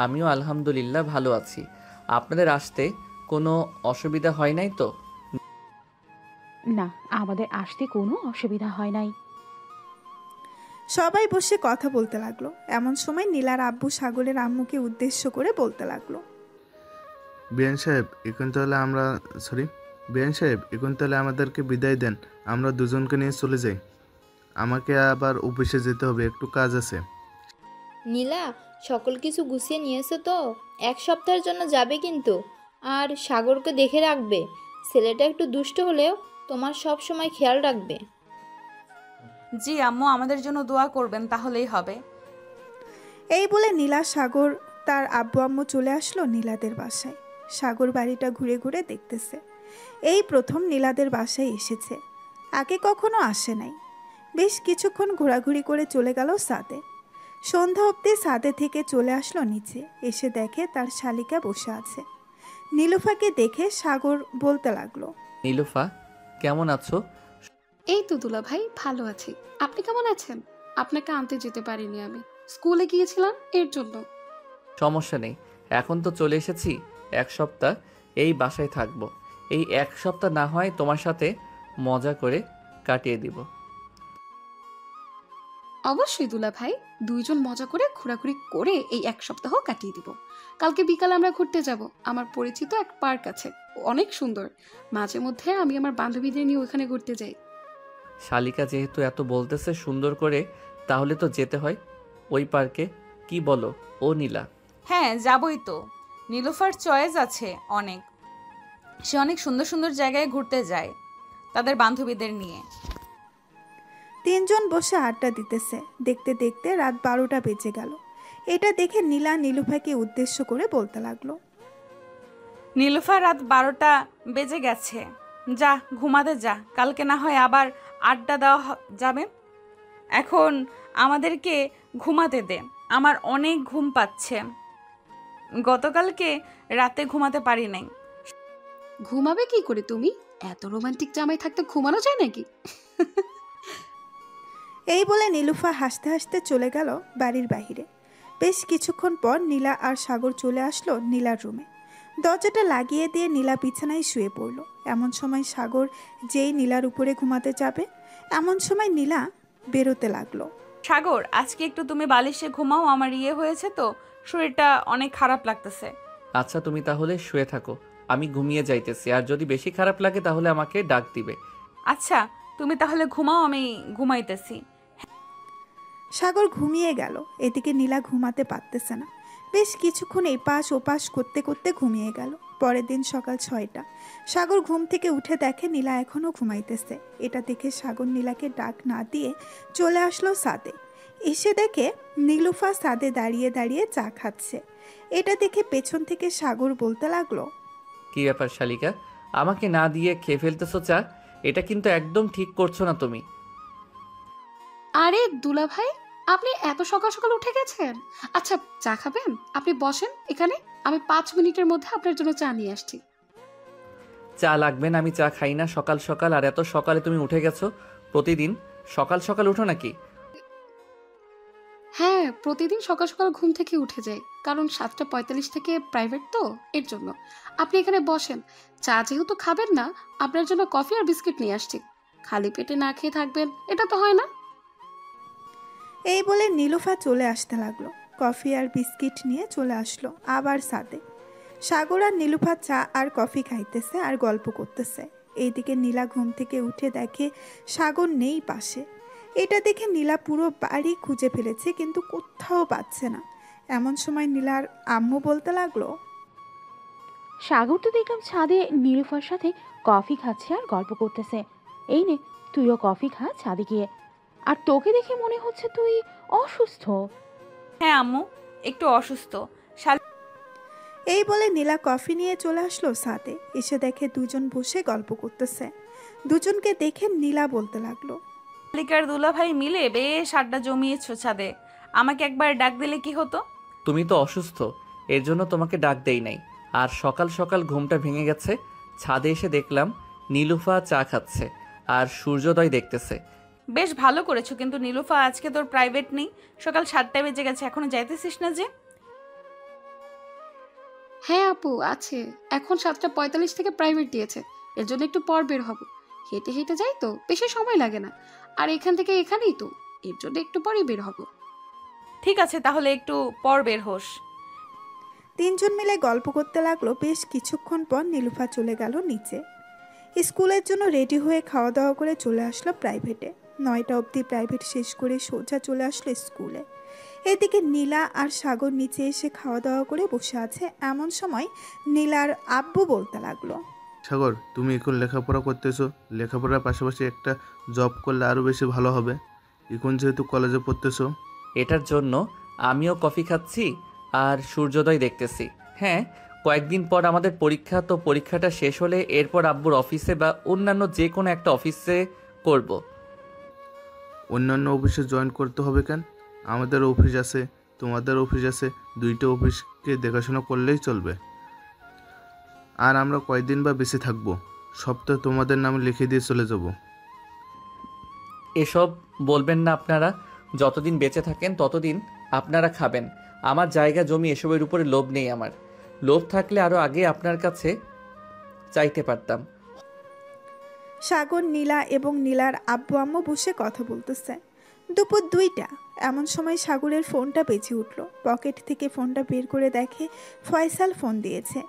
আমিও আলহামদুলিল্লাহ ভালো আছি। আপনাদের আসতে কোনো অসুবিধা হয় নাই তো? না, আমাদের আসতে কোনো অসুবিধা হয় নাই। সবাই বসে কথা বলতে লাগলো। এমন সময় নীলার আব্বু সাগরের আম্মুকে উদ্দেশ্য করে বলতে লাগলো, বিয়ান সাহেব এখন তাহলে আমাদেরকে বিদায় দেন, আমরা দুজনকে নিয়ে চলে যাই। আমাকে আবার অফিসে যেতে হবে, একটু কাজ আছে। নীলা, সকল কিছু গুছিয়ে নিয়েছো তো? 1 সপ্তাহের জন্য যাবে কিন্তু। আর সাগরকে দেখে রাখবে, ছেলেটা একটু দুষ্ট হলেও তোমার সব সময় খেয়াল রাখবে। জি আম্মু, আমাদের জন্য দোয়া করবেন, তাহলেই হবে। এই বলে নীলা সাগর তার আব্বু আম্মু চলে আসলো নীলাদের বাসায়। সাগর বাড়িটা ঘুরে ঘুরে দেখতেছে। এই প্রথম নীলাদের বাসায় এসেছে, আগে কখনো আসে নাই। বেশ কিছুক্ষণ ঘোরাঘুরি করে চলে গেল ছাদে। সন্ধ্যা অবধি ছাদে থেকে চলে আসলো নিচে। এসে দেখে তার শালিকা বসে আছে। নীলুফাকে দেখে সাগর বলতে লাগলো, নীলুফা কেমন আছো? এই তো দুলা ভাই, ভালো আছি। আপনি কেমন আছেন? আপনাকে আনতে যেতে পারিনি, আমি স্কুলে গিয়েছিলাম এর জন্য। সমস্যা নেই, এখন তো চলে এসেছি। 1 সপ্তাহ এই বাসায় থাকবো। এই 1 সপ্তাহ না হয় তোমার সাথে মজা করে কাটিয়ে দিব। অবশ্যই দুলা ভাই, দুইজন মজা করে ঘোরাঘুরি করে এই 1 সপ্তাহ কাটিয়ে দিব। কালকে বিকালে আমরা ঘুরতে যাব। আমার পরিচিত এক পার্ক আছে, অনেক সুন্দর। মাঝে মধ্যে আমি আমার বান্ধবীদের নিয়ে ওখানে ঘুরতে যাই। শালিকা যেহেতু এত বলতেছে সুন্দর করে, তাহলে তো যেতে হয় ওই পার্কে, কি বলো ও নীলা? হ্যাঁ যাবই তো। নীলুফার চয়েস আছে অনেক, সে অনেক সুন্দর সুন্দর জায়গায় ঘুরতে যায় তাদের বান্ধবীদের নিয়ে। তিনজন বসে আড্ডা দিতেছে। দেখতে দেখতে রাত 12টা বেজে গেল। এটা দেখে নীলা নীলুফাকে উদ্দেশ্য করে বলতে লাগলো, নীলুফা, রাত 12টা বেজে গেছে, যা ঘুমাতে যা, কালকে না হয় আবার আড্ডা দেওয়া যাবে। এখন আমাদেরকে ঘুমাতে দে, আমার অনেক ঘুম পাচ্ছে, গতকালকে রাতে ঘুমাতে পারি নাই। ঘুমাবে কি করে তুমি? এত রোমান্টিক জামাই থাকতে ঘুমানো যায় নাকি? এই বলে নীলুফা হাসতে হাসতে চলে গেল বাড়ির বাইরে। বেশ কিছুক্ষণ পর নীলা আর সাগর চলে আসলো নীলার রুমে। দরজাটা লাগিয়ে দিয়ে নীলা বিছানায় শুয়ে পড়ল। এমন সময় সাগর যেই নীলার উপরে ঘুমাতে যাবে, এমন সময় নীলা বেরোতে লাগলো। সাগর, আজকে একটু তুমি বালিশে ঘুমাও, আমার হয়েছে তো, শরীরটা অনেক খারাপ লাগতেছে। আচ্ছা তুমি তাহলে শুয়ে থাকো, আমি ঘুমিয়ে যাইতেছি। আর যদি বেশি খারাপ লাগে তাহলে আমাকে ডাক দিবে। আচ্ছা তুমি তাহলে ঘুমাও, আমি ঘুমাইতেছি। সাগর ঘুমিয়ে গেল। এদিকে নীলা ঘুমাতে পারতেছে না। বেশ কিছুক্ষণ এপাশ ওপাশ করতে করতে ঘুমিয়ে গেল। পরের দিন সকাল 6টা। সাগর ঘুম থেকে উঠে দেখে নীলা এখনও ঘুমাইতেছে। এটা দেখে সাগর নীলাকে ডাক না দিয়ে চলে আসলো ছাদে। এসে দেখে নীলুফা ছাদে দাঁড়িয়ে দাঁড়িয়ে চা খাচ্ছে। এটা দেখে পেছন থেকে সাগর বলতে লাগলো, কি ব্যাপার শালিকা, আমাকে না দিয়ে খেয়ে ফেলতেছো চা? এটা কিন্তু একদম ঠিক করছো না তুমি। আরে দুলা ভাই, আপনি এত সকাল সকাল উঠে গেছেন? আচ্ছা চা খাবেন? আপনি বসেন এখানে, আমি 5 মিনিটের মধ্যে আপনার জন্য চা নিয়ে আসছি। চা লাগবে না, আমি চা খাই না সকাল সকাল। আর এত সকালে তুমি উঠে গেছো? প্রতিদিন সকাল সকাল উঠো নাকি? হ্যাঁ, প্রতিদিন সকাল সকাল ঘুম থেকে উঠে যাই, কারণ 7:45 থেকে প্রাইভেট তো, এর জন্য। আপনি এখানে বসেন, চা যেহেতু খাবেন না, আপনার জন্য কফি আর বিস্কিট নিয়ে আসছি। খালি পেটে না খেয়ে থাকবেন, এটা তো হয় না। এই বলে নীলুফা চলে আসতে লাগলো। কফি আর বিস্কিট নিয়ে চলে আসলো আবার ছাদে। সাগর আর নীলুফা চা আর কফি খাইতেছে আর গল্প করতেছে। এইদিকে নীলা ঘুম থেকে উঠে দেখে সাগর নেই পাশে। এটা দেখে নীলা পুরো বাড়ি খুঁজে ফেলেছে কিন্তু কোথাও পাচ্ছে না। এমন সময় নীলার আম্মু বলতে লাগলো, সাগর তো দেখলাম ছাদে নীলুফার সাথে কফি খাচ্ছে আর গল্প করতেছে। এই নে, তুইও কফি খা ছাদে গিয়ে। আর তোকে দেখে মনে হচ্ছে তুই অসুস্থ। হ্যাঁ আম্মু, একটু অসুস্থ। এই বলে নীলা কফি নিয়ে চলে আসলো ছাদে। এসে দেখে দুজন বসে গল্প করতেছে। দুজনকে দেখে নীলা বলতে লাগলো, শালিকার দুলাভাই মিলে বেশ আড্ডা জমিয়েছো ছাদে। আমাকে একবার ডাক দিলে কি হতো? তুমি তো অসুস্থ, এর জন্য তোমাকে ডাক দেই নাই। আর সকাল সকাল ঘুমটা ভেঙে গেছে, ছাদে এসে দেখলাম নীলুফা চা খাচ্ছে আর সূর্যোদয় দেখতেছে। বেশ ভালো করেছো, কিন্তু নীলুফা আজকে তোর প্রাইভেট নেই। সকাল 7টা বেজে গেছে, এখনো যাইতেছিস না যে? হ্যাঁ আপু আছে, এখন 7:45 থেকে প্রাইভেট দিয়েছে, এর জন্য একটু পর বের হব। হেঁটে হেঁটে যাই তো, বেশি সময় লাগে না। আর এখান থেকে এখানেই তো, এর জন্য একটু পরই বের হব। ঠিক আছে, তাহলে একটু পর বের হোস। তিনজন মিলে গল্প করতে লাগলো। বেশ কিছুক্ষণ পর নীলুফা চলে গেল নিচে। স্কুলের জন্য রেডি হয়ে খাওয়া দাওয়া করে চলে আসলো প্রাইভেটে। 9টা অবধি প্রাইভেট শেষ করে সোজা চলে আসলো স্কুলে। এদিকে নীলা আর সাগর নিচে এসে খাওয়া দাওয়া করে বসে আছে। এমন সময় নীলার আব্বু বলতে লাগলো, সাগর, তুমি এখন লেখাপড়া করতেছো, লেখাপড়ার পাশাপাশি একটা জব করলে আরও বেশি ভালো হবে। এখন যেহেতু কলেজে পড়তেছো। এটার জন্য আমিও কফি খাচ্ছি আর সূর্যোদয় দেখতেছি। হ্যাঁ, কয়েকদিন পর আমাদের পরীক্ষা, তো পরীক্ষাটা শেষ হলে এরপর আব্বুর অফিসে বা অন্যান্য যে কোনো একটা অফিসে করব। অন্যান্য অফিসে জয়েন করতে হবে কেন? আমাদের অফিস আছে, তোমাদের অফিস আছে, দুইটা অফিসকে দেখাশোনা করলেই চলবে। আর আমরা কয়দিন বা বেঁচে থাকবো, সপ্তাহে তোমাদের নাম লিখে দিয়ে চলে যাব। এসব বলবেন না আপনারা। যতদিন বেঁচে থাকেন ততদিন আপনারা খাবেন। আমার জায়গা জমি এসবের উপরে লোভ নেই আমার। লোভ থাকলে আরও আগে আপনার কাছে চাইতে পারতাম। সাগর, নীলা এবং নীলার আব্বু আম্মু বসে কথা বলতেছে। দুপুর 2টা। এমন সময় সাগরের ফোনটা বেজে উঠল। পকেট থেকে ফোনটা বের করে দেখে ফয়সাল ফোন দিয়েছে।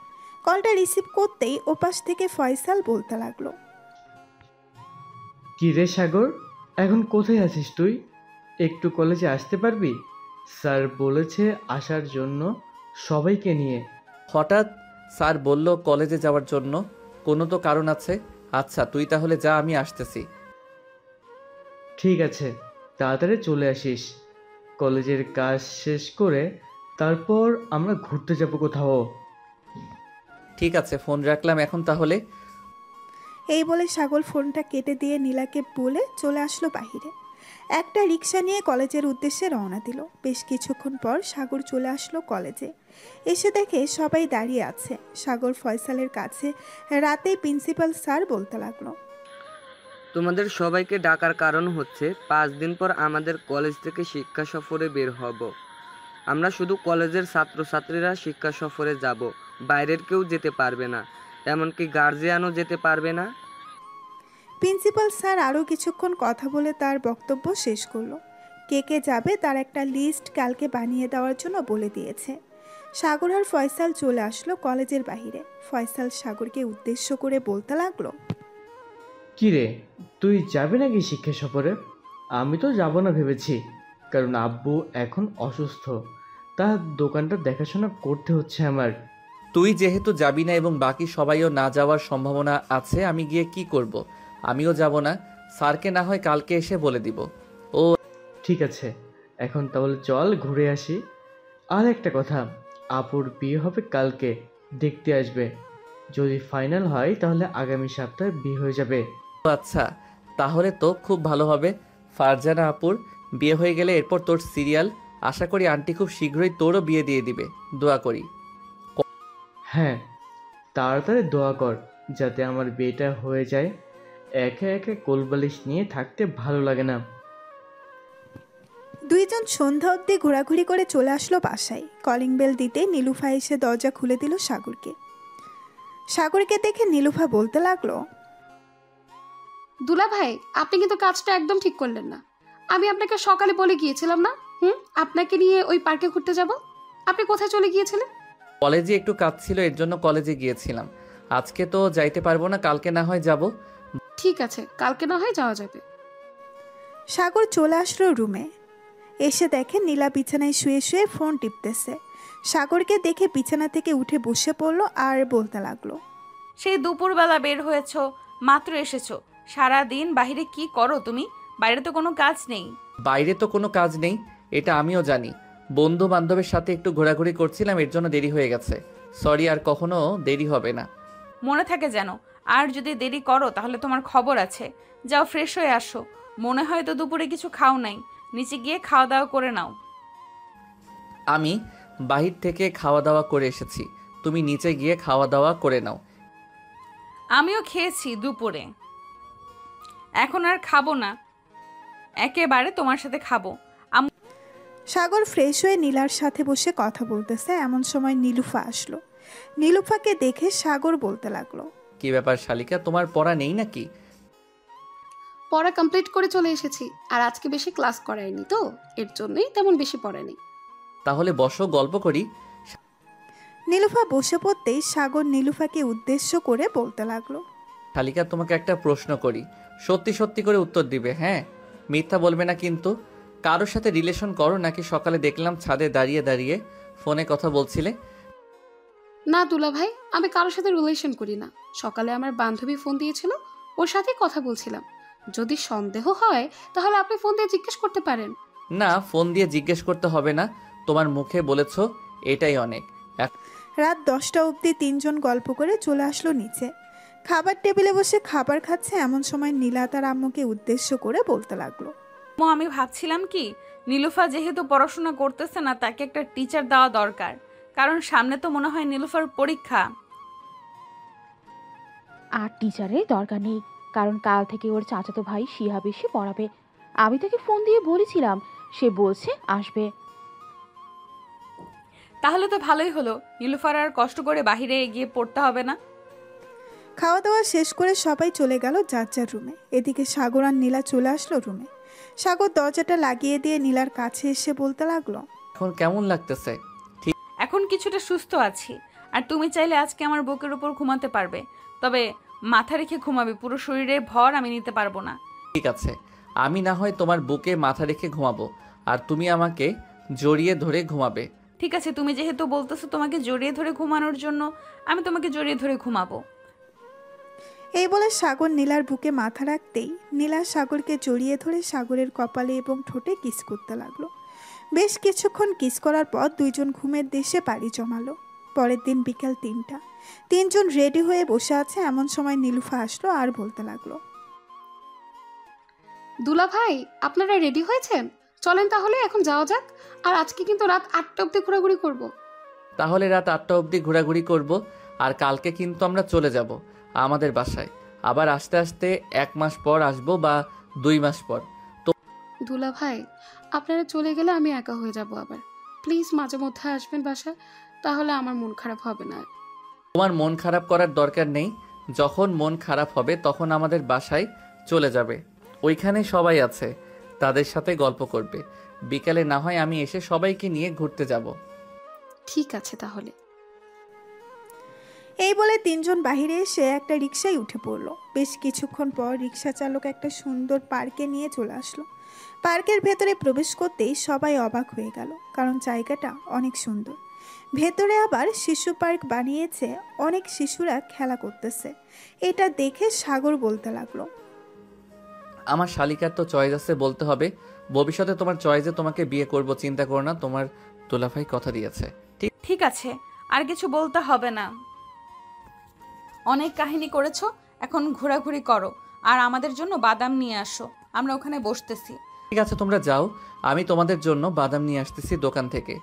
কলটা রিসিভ করতেই ওপাশ থেকে ফয়সাল বলতে লাগলো, কি রে সাগর, এখন কোথায় আছিস তুই? একটু কলেজে আসতে পারবি? স্যার বলেছে আসার জন্য সবাইকে নিয়ে। হঠাৎ স্যার বলল কলেজে যাওয়ার জন্য, কোনো তো কারণ আছে। আচ্ছা তুই তাহলে যা, আমি আসতেছি। ঠিক আছে, তাড়াতাড়ি চলে আসিস। কলেজের কাজ শেষ করে তারপর আমরা ঘুরতে যাব কোথাও। ঠিক আছে, ফোন রাখলাম এখন তাহলে। এই বলে সাগর ফোনটা কেটে দিয়ে নীলাকে বলে চলে আসলো বাহিরে। একটা রিক্সা নিয়ে কলেজের উদ্দেশ্যে রওনা দিল। বেশ কিছুক্ষণ পর সাগর চলে আসলো কলেজে। এসে দেখে সবাই দাঁড়িয়ে আছে। সাগর ফয়সালের কাছে রাতে প্রিন্সিপাল স্যার বলতে লাগলো, তোমাদের সবাইকে ডাকার কারণ হচ্ছে 5 দিন পর আমাদের কলেজ থেকে শিক্ষা সফরে বের হব। আমরা শুধু কলেজের ছাত্রছাত্রীরা শিক্ষা সফরে যাব, বাইরের কেউ যেতে পারবে না, এমনকি গার্জিয়ানও যেতে পারবে না। প্রিন্সিপাল স্যার আরও কিছুক্ষণ কথা বলে তার বক্তব্য শেষ করলো। কে কে যাবে তার একটা লিস্ট কালকে বানিয়ে দেওয়ার জন্য বলে দিয়েছে। সাগর আর ফয়সাল চলে আসলো কলেজের বাইরে। ফয়সাল সাগরকে উদ্দেশ্য করে বলতে লাগলো, কি রে, তুই যাবি নাকি শিক্ষা সফরে? আমি তো যাব না ভেবেছি, কারণ আব্বু এখন অসুস্থ, তার দোকানটা দেখাশোনা করতে হচ্ছে আমার। তুই যেহেতু যাবি না এবং বাকি সবাইও না যাওয়ার সম্ভাবনা আছে, আমি গিয়ে কি করব? আমিও যাব না। স্যারকে না হয় কালকে এসে বলে দিব। ও ঠিক আছে, এখন তাহলে চল ঘুরে আসি। আর একটা কথা, আপুর বিয়ে হবে কালকে, দেখতে আসবে। যদি ফাইনাল হয় তাহলে আগামী সপ্তাহে বিয়ে হয়ে যাবে। আচ্ছা, তাহলে তো খুব ভালো হবে। ফারজানা আপুর বিয়ে হয়ে গেলে এরপর তোর সিরিয়াল। আশা করি আন্টি খুব শীঘ্রই তোরও বিয়ে দিয়ে দিবে, দোয়া করি। হ্যাঁ, তাড়াতাড়ি দোয়া কর যাতে আমার বিয়েটা হয়ে যায়। একে একে কোলবালিশ নিয়ে থাকতে ভালো লাগে না। দুইজন সন্ধ্যা অবধি ঘোরাঘুরি করে চলে আসলো বাসায়। কলিং বেল দিতে নীলুফা এসে দরজা খুলে দিল সাগরকে। সাগরকে দেখে নীলুফা বলতে লাগলো, দুলা ভাই, আপনি কিন্তু কাজটা একদম ঠিক করলেন না। আমি আপনাকে সকালে বলে গিয়েছিলাম না, আপনাকে নিয়ে ওই পার্কে ঘুরতে যাব। আপনি কোথায় চলে গিয়েছিলেন? কলেজে একটু কাজ ছিল, এর জন্য কলেজে গিয়েছিলাম। আজকে তো যাইতে পারবো না, কালকে না হয় যাব। ঠিক আছে, কালকে না হয় যাওয়া যাবে। সাগর চলে আসলো রুমে। এসে দেখে নীলা বিছানায় শুয়ে শুয়ে ফোন টিপতেছে। সাগরকে দেখে বিছানা থেকে উঠে বসে পড়লো আর বলতে লাগলো, সেই দুপুরবেলা বের হয়েছো, মাত্র এসেছো। সারা দিন বাইরে কি করো তুমি? বাইরে তো কোনো কাজ নেই। বাইরে তো কোনো কাজ নেই, এটা আমিও জানি। বন্ধু বান্ধবের সাথে একটু ঘোরাঘুরি করছিলাম, এর জন্য দেরি হয়ে গেছে। সরি, আর কখনো দেরি হবে না। মনে থাকে যেন। আর যদি দেরি করো তাহলে তোমার খবর আছে। যাও ফ্রেশ হয়ে আসো। মনে হয় তো দুপুরে কিছু খাও নাই, নিচে গিয়ে খাওয়া দাওয়া করে নাও। আমি বাহির থেকে খাওয়া দাওয়া করে এসেছি, তুমি নিচে গিয়ে খাওয়া দাওয়া করে নাও। আমিও খেয়েছি দুপুরে, এখন আর খাবো না, একেবারে তোমার সাথে খাবো। সাগর ফ্রেশ হয়ে নীলার সাথে বসে কথা বলতেছে। এমন সময় নীলুফা আসলো। নীলুফাকে দেখে সাগর বলতে লাগলো, কি ব্যাপার শালিকা, তোমার পড়া নেই নাকি? পড়া কমপ্লিট করে চলে এসেছি, আর আজকে বেশি ক্লাস করায়নি তো, এর জন্যই তেমন বেশি পড়েনি। তাহলে বসো, গল্প করি। নীলুফা বসে পড়তেই সাগর নীলুফাকে উদ্দেশ্য করে বলতে লাগলো, শালিকা, তোমাকে একটা প্রশ্ন করি, সত্যি সত্যি করে উত্তর দিবে, হ্যাঁ? মিথ্যা বলবে না কিন্তু। কারোর সাথে রিলেশন করো নাকি? সকালে দেখলাম ছাদে দাঁড়িয়ে দাঁড়িয়ে ফোনে কথা বলছিলে। না দুলা ভাই, আমি কারোর সাথে রিলেশন করি না। সকালে আমার বান্ধবী ফোন দিয়েছিল, ওর সাথে কথা বলছিলাম। যদি সন্দেহ হয় তাহলে আপনি ফোন দিয়ে জিজ্ঞেস করতে পারেন। না, ফোন দিয়ে জিজ্ঞেস করতে হবে না, তোমার মুখে বলেছো, এটাই অনেক। রাত 10টা অবধি তিনজন গল্প করে চলে আসলো নিচে। খাবার টেবিলে বসে খাবার খাচ্ছে। এমন সময় নীলা তার আম্মুকে উদ্দেশ্য করে বলতে লাগলো, আমি ভাবছিলাম কি, নীলুফা যেহেতু পড়াশোনা করতেছে না, তাকে একটা টিচার দেওয়া দরকার। কারণ সামনে তো মনে হয় নীলুফার পরীক্ষা। আর টিচারের দরকার নেই, কারণ কাল থেকে ওর চাচাতো ভাই শিহাব এসে পড়াবে। আমি তাকে ফোন দিয়ে বলেছিলাম, সে বলছে আসবে। তাহলে তো ভালোই হলো, নীলুফার আর কষ্ট করে বাহিরে গিয়ে পড়তে হবে না। খাওয়া দাওয়া শেষ করে সবাই চলে গেল যার যার রুমে। এদিকে সাগর আর নীলা চলে আসলো রুমে। সাগর দরজাটা লাগিয়ে দিয়ে নীলার কাছে এসে বলতে লাগলো, এখন কেমন লাগতেছে? এখন কিছুটা সুস্থ আছি। আর তুমি চাইলে আজকে আমার বুকের উপর ঘুমাতে পারবে, তবে মাথা রেখে ঘুমাবে, পুরো শরীরের ভর আমি নিতে পারবো না। ঠিক আছে, আমি না হয় তোমার বুকে মাথা রেখে ঘুমাবো, আর তুমি আমাকে জড়িয়ে ধরে ঘুমাবে। ঠিক আছে, তুমি যেহেতু বলতেছো তোমাকে জড়িয়ে ধরে ঘুমানোর জন্য, আমি তোমাকে জড়িয়ে ধরে ঘুমাবো। এই বলে সাগর নীলার বুকে মাথা রাখতেই নীলা সাগরকে জড়িয়ে ধরে সাগরের কপালে এবং ঠোঁটে কিস করতে লাগলো। বেশ কিছুক্ষণ কিস করার পর দুইজন ঘুমের দেশে পাড়ি জমালো। পরের দিন বিকেল 3টা, তিনজন রেডি হয়ে বসে আছে। এমন সময় নীলুফা আসলো আর বলতে লাগলো, দুলা ভাই, আপনারা রেডি হয়েছেন? চলেন তাহলে এখন যাওয়া যাক। আর আজকে কিন্তু রাত 8টা অবধি ঘোরাঘুরি করব। তাহলে রাত 8টা অবধি ঘোরাঘুরি করব, আর কালকে কিন্তু আমরা চলে যাব আমাদের বাসায়। আবার আস্তে আস্তে 1 মাস পর আসবো বা 2 মাস পর। তো দুলা ভাই, আপনারা চলে গেলে আমি একা হয়ে যাব আবার। প্লিজ মাঝে মধ্যে আসবেন বাসায়, তাহলে আমার মন খারাপ হবে না। তোমার মন খারাপ করার দরকার নেই, যখন মন খারাপ হবে তখন আমাদের বাসায় চলে যাবে। ওইখানে সবাই আছে, তাদের সাথে গল্প করবে। বিকালে না হয় আমি এসে সবাইকে নিয়ে ঘুরতে যাব। ঠিক আছে তাহলে। এই বলে তিনজন বাহিরে এসে একটা রিকশায় উঠে পড়লো। বেশ কিছুক্ষণ পর রিকশা চালক একটা সুন্দর পার্কে নিয়ে চলে আসলো। পার্কের ভেতরে প্রবেশ করতেই সবাই অবাক হয়ে গেল, কারণ জায়গাটা অনেক সুন্দর। ভেতরে আবার শিশু পার্ক বানিয়েছে, অনেক শিশুরা খেলা করতেছে। এটা দেখে সাগর বলতে লাগলো, আমার শালিকার তো চয়েস আছে বলতে হবে। ভবিষ্যতে তোমার চয়েসে তোমাকে বিয়ে করব, চিন্তা করো না, তোমার দুলাভাই কথা দিয়েছে। ঠিক আছে, আর কিছু বলতে হবে না, অনেক কাহিনী করেছো, এখন ঘোরাঘুরি করো। আর আমাদের জন্য বাদাম নিয়ে আসো, আমরা ওখানে বসতেছি। ঠিক আছে, তোমরা যাও, আমি তোমাদের জন্য বাদাম নিয়ে আসতেছি দোকান থেকে।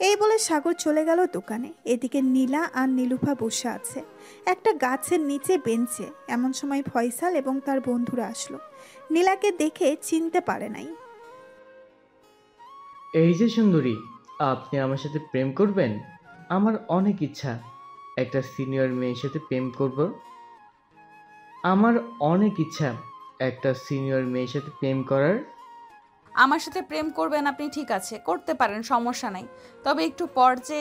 এই বলে সাগর চলে গেল দোকানে। এদিকে নীলা আর নীলুফা বসে আছে একটা গাছের নিচে বেঞ্চে। এমন সময় ফয়সাল এবং তার বন্ধুরা আসলো। নীলাকে দেখে চিনতে পারে নাই। এই যে সুন্দরী, আপনি আমার সাথে প্রেম করবেন? আমার অনেক ইচ্ছা একটা সিনিয়র মেয়ের সাথে প্রেম করব। আমার অনেক ইচ্ছা একটা সিনিয়র মেয়ের সাথে প্রেম করার। আমার সাথে প্রেম করবেন আপনি? ঠিক আছে, করতে পারেন, সমস্যা নাই। তবে একটু পর যে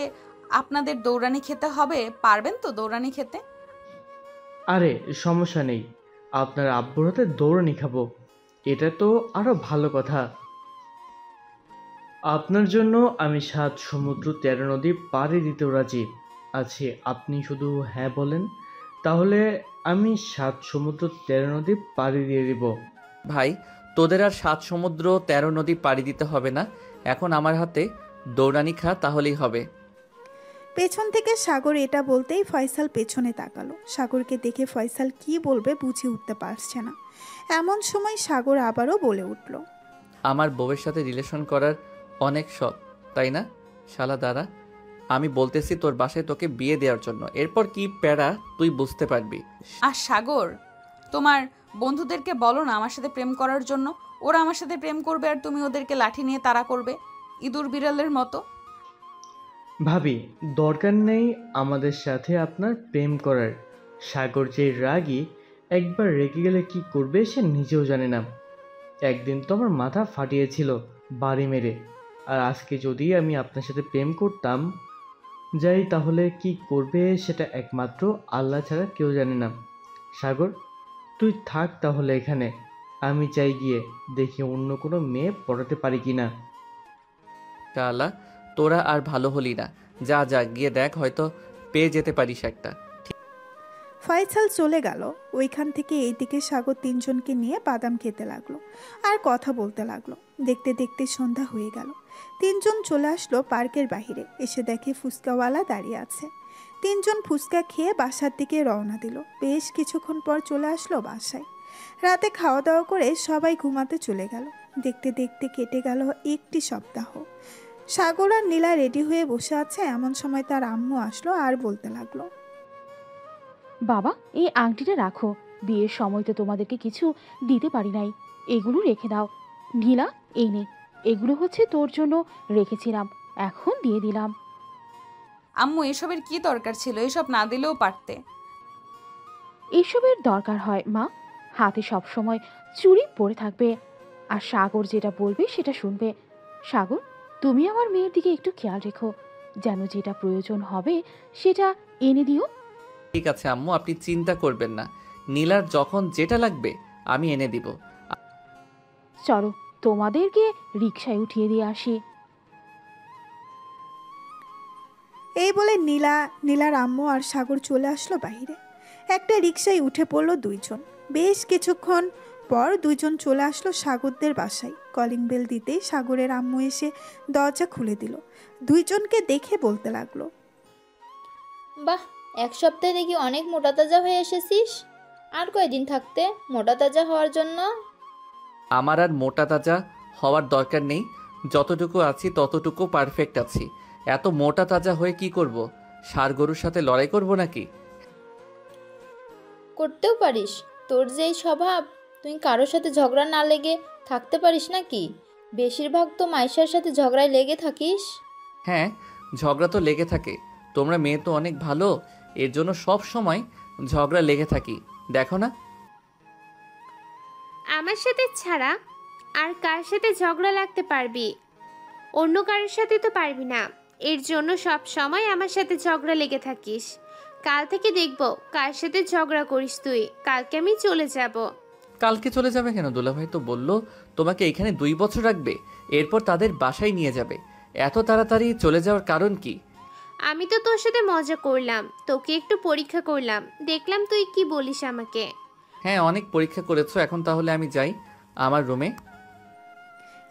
আপনাদের দৌড়ানি খেতে হবে, পারবেন তো দৌড়ানি খেতে? আরে সমস্যা নেই, আপনার আব্বুর হাতে দৌড়ানি খাবো, এটা তো আরো ভালো কথা। আপনার জন্য আমি 7 সমুদ্র 13 নদী পাড়ি দিতেও রাজি আছি। আপনি শুধু হ্যাঁ বলেন, তাহলে আমি 7 সমুদ্র 13 নদী পাড়ি দিয়ে দিব। ভাই, তোদের আর 7 সমুদ্র 13 নদী পাড়ি দিতে হবে না, এখন আমার হাতে দৌড়ানি খা, তাহলেই হবে। পেছন থেকে সাগর এটা বলতেই ফয়সাল পেছনে তাকালো। সাগরকে দেখে ফয়সাল কি বলবে বুঝে উঠতে পারছে না। এমন সময় সাগর আবারও বলে উঠল, আমার বউয়ের সাথে রিলেশন করার অনেক শখ, তাই না? শালা দাঁড়া, আমি বলতেছি তোর বাসায় তোকে বিয়ে দেওয়ার জন্য, এরপর কি প্যারা তুই বুঝতে পারবি। আর সাগর, তোমার বন্ধুদেরকে বলো না আমার সাথে প্রেম করার জন্য। ওরা আমার সাথে প্রেম করবে আর তুমি ওদেরকে লাঠি নিয়ে তাড়া করবে, ইঁদুর বিড়ালের মতো। ভাবি, দরকার নেই আমাদের সাথে আপনার প্রেম করার। সাগর যে রাগী, একবার রেগে গেলে কি করবে সে নিজেও জানে না। একদিন তো আমার মাথা ফাটিয়েছিল বাড়ি মেরে, আর আজকে যদি আমি আপনার সাথে প্রেম করতাম যাই, তাহলে কি করবে সেটা একমাত্র আল্লাহ ছাড়া কেউ জানে না। সাগর, তুই থাক তাহলে এখানে, আমি চাই গিয়ে দেখি অন্য কোনো মেয়ে পড়াতে পারি কিনা। শালা, তোরা আর ভালো হলি না, যা যা গিয়ে দেখ, হয়তো পেয়ে যেতে পারিস একটা। ফয়সাল চলে গেল। ওইখান থেকে এইদিকে সাগর তিনজনকে নিয়ে বাদাম খেতে লাগলো আর কথা বলতে লাগলো। দেখতে দেখতে সন্ধ্যা হয়ে গেল। তিনজন চলে আসলো পার্কের বাহিরে, এসে দেখে ফুচকাওয়ালা দাঁড়িয়ে আছে। তিনজন ফুচকা খেয়ে বাসার দিকে রওনা দিল। বেশ কিছুক্ষণ পর চলে আসলো বাসায়। রাতে খাওয়া দাওয়া করে সবাই ঘুমাতে চলে গেল। দেখতে দেখতে কেটে গেল একটি সপ্তাহ। সাগর আর নীলা রেডি হয়ে বসে আছে, এমন সময় তার আম্মু আসলো আর বলতে লাগলো, বাবা, এই আংটিটা রাখো, বিয়ের সময় তো তোমাদেরকে কিছু দিতে পারি নাই, এগুলো রেখে দাও। নীলা, এই নে, এগুলো হচ্ছে তোর জন্য রেখেছিলাম, এখন দিয়ে দিলাম। আম্মু, এসবের কি দরকার ছিল? এসব না দিলেও পারতে। এসবের দরকার হয় মা, হাতে সব সময় চুড়ি পরে থাকবে, আর সাগর যেটা বলবে সেটা শুনবে। সাগর, তুমি আমার মেয়ের দিকে একটু খেয়াল রেখো, যেন যেটা প্রয়োজন হবে সেটা এনে দিও। ঠিক আছে আম্মু, আপনি চিন্তা করবেন না, নীলার যখন যেটা লাগবে আমি এনে দিব। চলো তোমাদেরকে রিকশায় উঠিয়ে দিয়ে আসি। এই বলে নীলার আম্মু আর সাগর চলে আসলো বাহিরে। একটা রিকশায় উঠে পড়লো দুইজন। বেশ কিছুক্ষণ পর দুইজন চলে আসলো সাগরদের বাসায়। কলিং বেল দিতেই সাগরের আম্মু এসে দরজা খুলে দিল। দুইজনকে দেখে বলতে লাগলো, বাহ, 1 সপ্তাহে দেখি অনেক মোটা তাজা হয়ে এসেছিস। আর কয়দিন থাকতে মোটা তাজা হওয়ার জন্য? আমার আর মোটা তাজা হওয়ার দরকার নেই, যতটুকু আছি ততটুকু পারফেক্ট আছি। এত মোটা তাজা হয়ে কি করব? ষাঁড় গরুর সাথে লড়াই করব নাকি? করতেও পারিস, তোর যে এই স্বভাব, তুই কারোর সাথে ঝগড়া না লেগে থাকতে পারিস নাকি? বেশিরভাগ তো মাইশার সাথে ঝগড়ায় লেগে থাকিস। হ্যাঁ, ঝগড়া তো লেগে থাকে, তোমরা মেয়ে তো অনেক ভালো, এর জন্য সব সময় ঝগড়া লেগে থাকি, দেখো না? আমার সাথে ছাড়া আর কার সাথে ঝগড়া লাগতে পারবি? অন্য কারোর সাথে তো পারবি না, এর জন্য সব সময় আমার সাথে ঝগড়া লেগে থাকিস। কাল থেকে দেখবো কার সাথে ঝগড়া করিস তুই। কালকে আমি চলে যাব। কালকে চলে যাবে কেন? দুলাভাই তো বললো তোমাকে এখানে 2 বছর রাখবে, এরপর তাদের বাসায় নিয়ে যাবে। এত তাড়াতাড়ি চলে যাওয়ার কারণ কি? আমি তো তোর সাথে মজা করলাম, তোকে একটু পরীক্ষা করলাম, দেখলাম তুই কি বলিস আমাকে। হ্যাঁ, অনেক পরীক্ষা করেছো, এখন তাহলে আমি যাই আমার রুমে।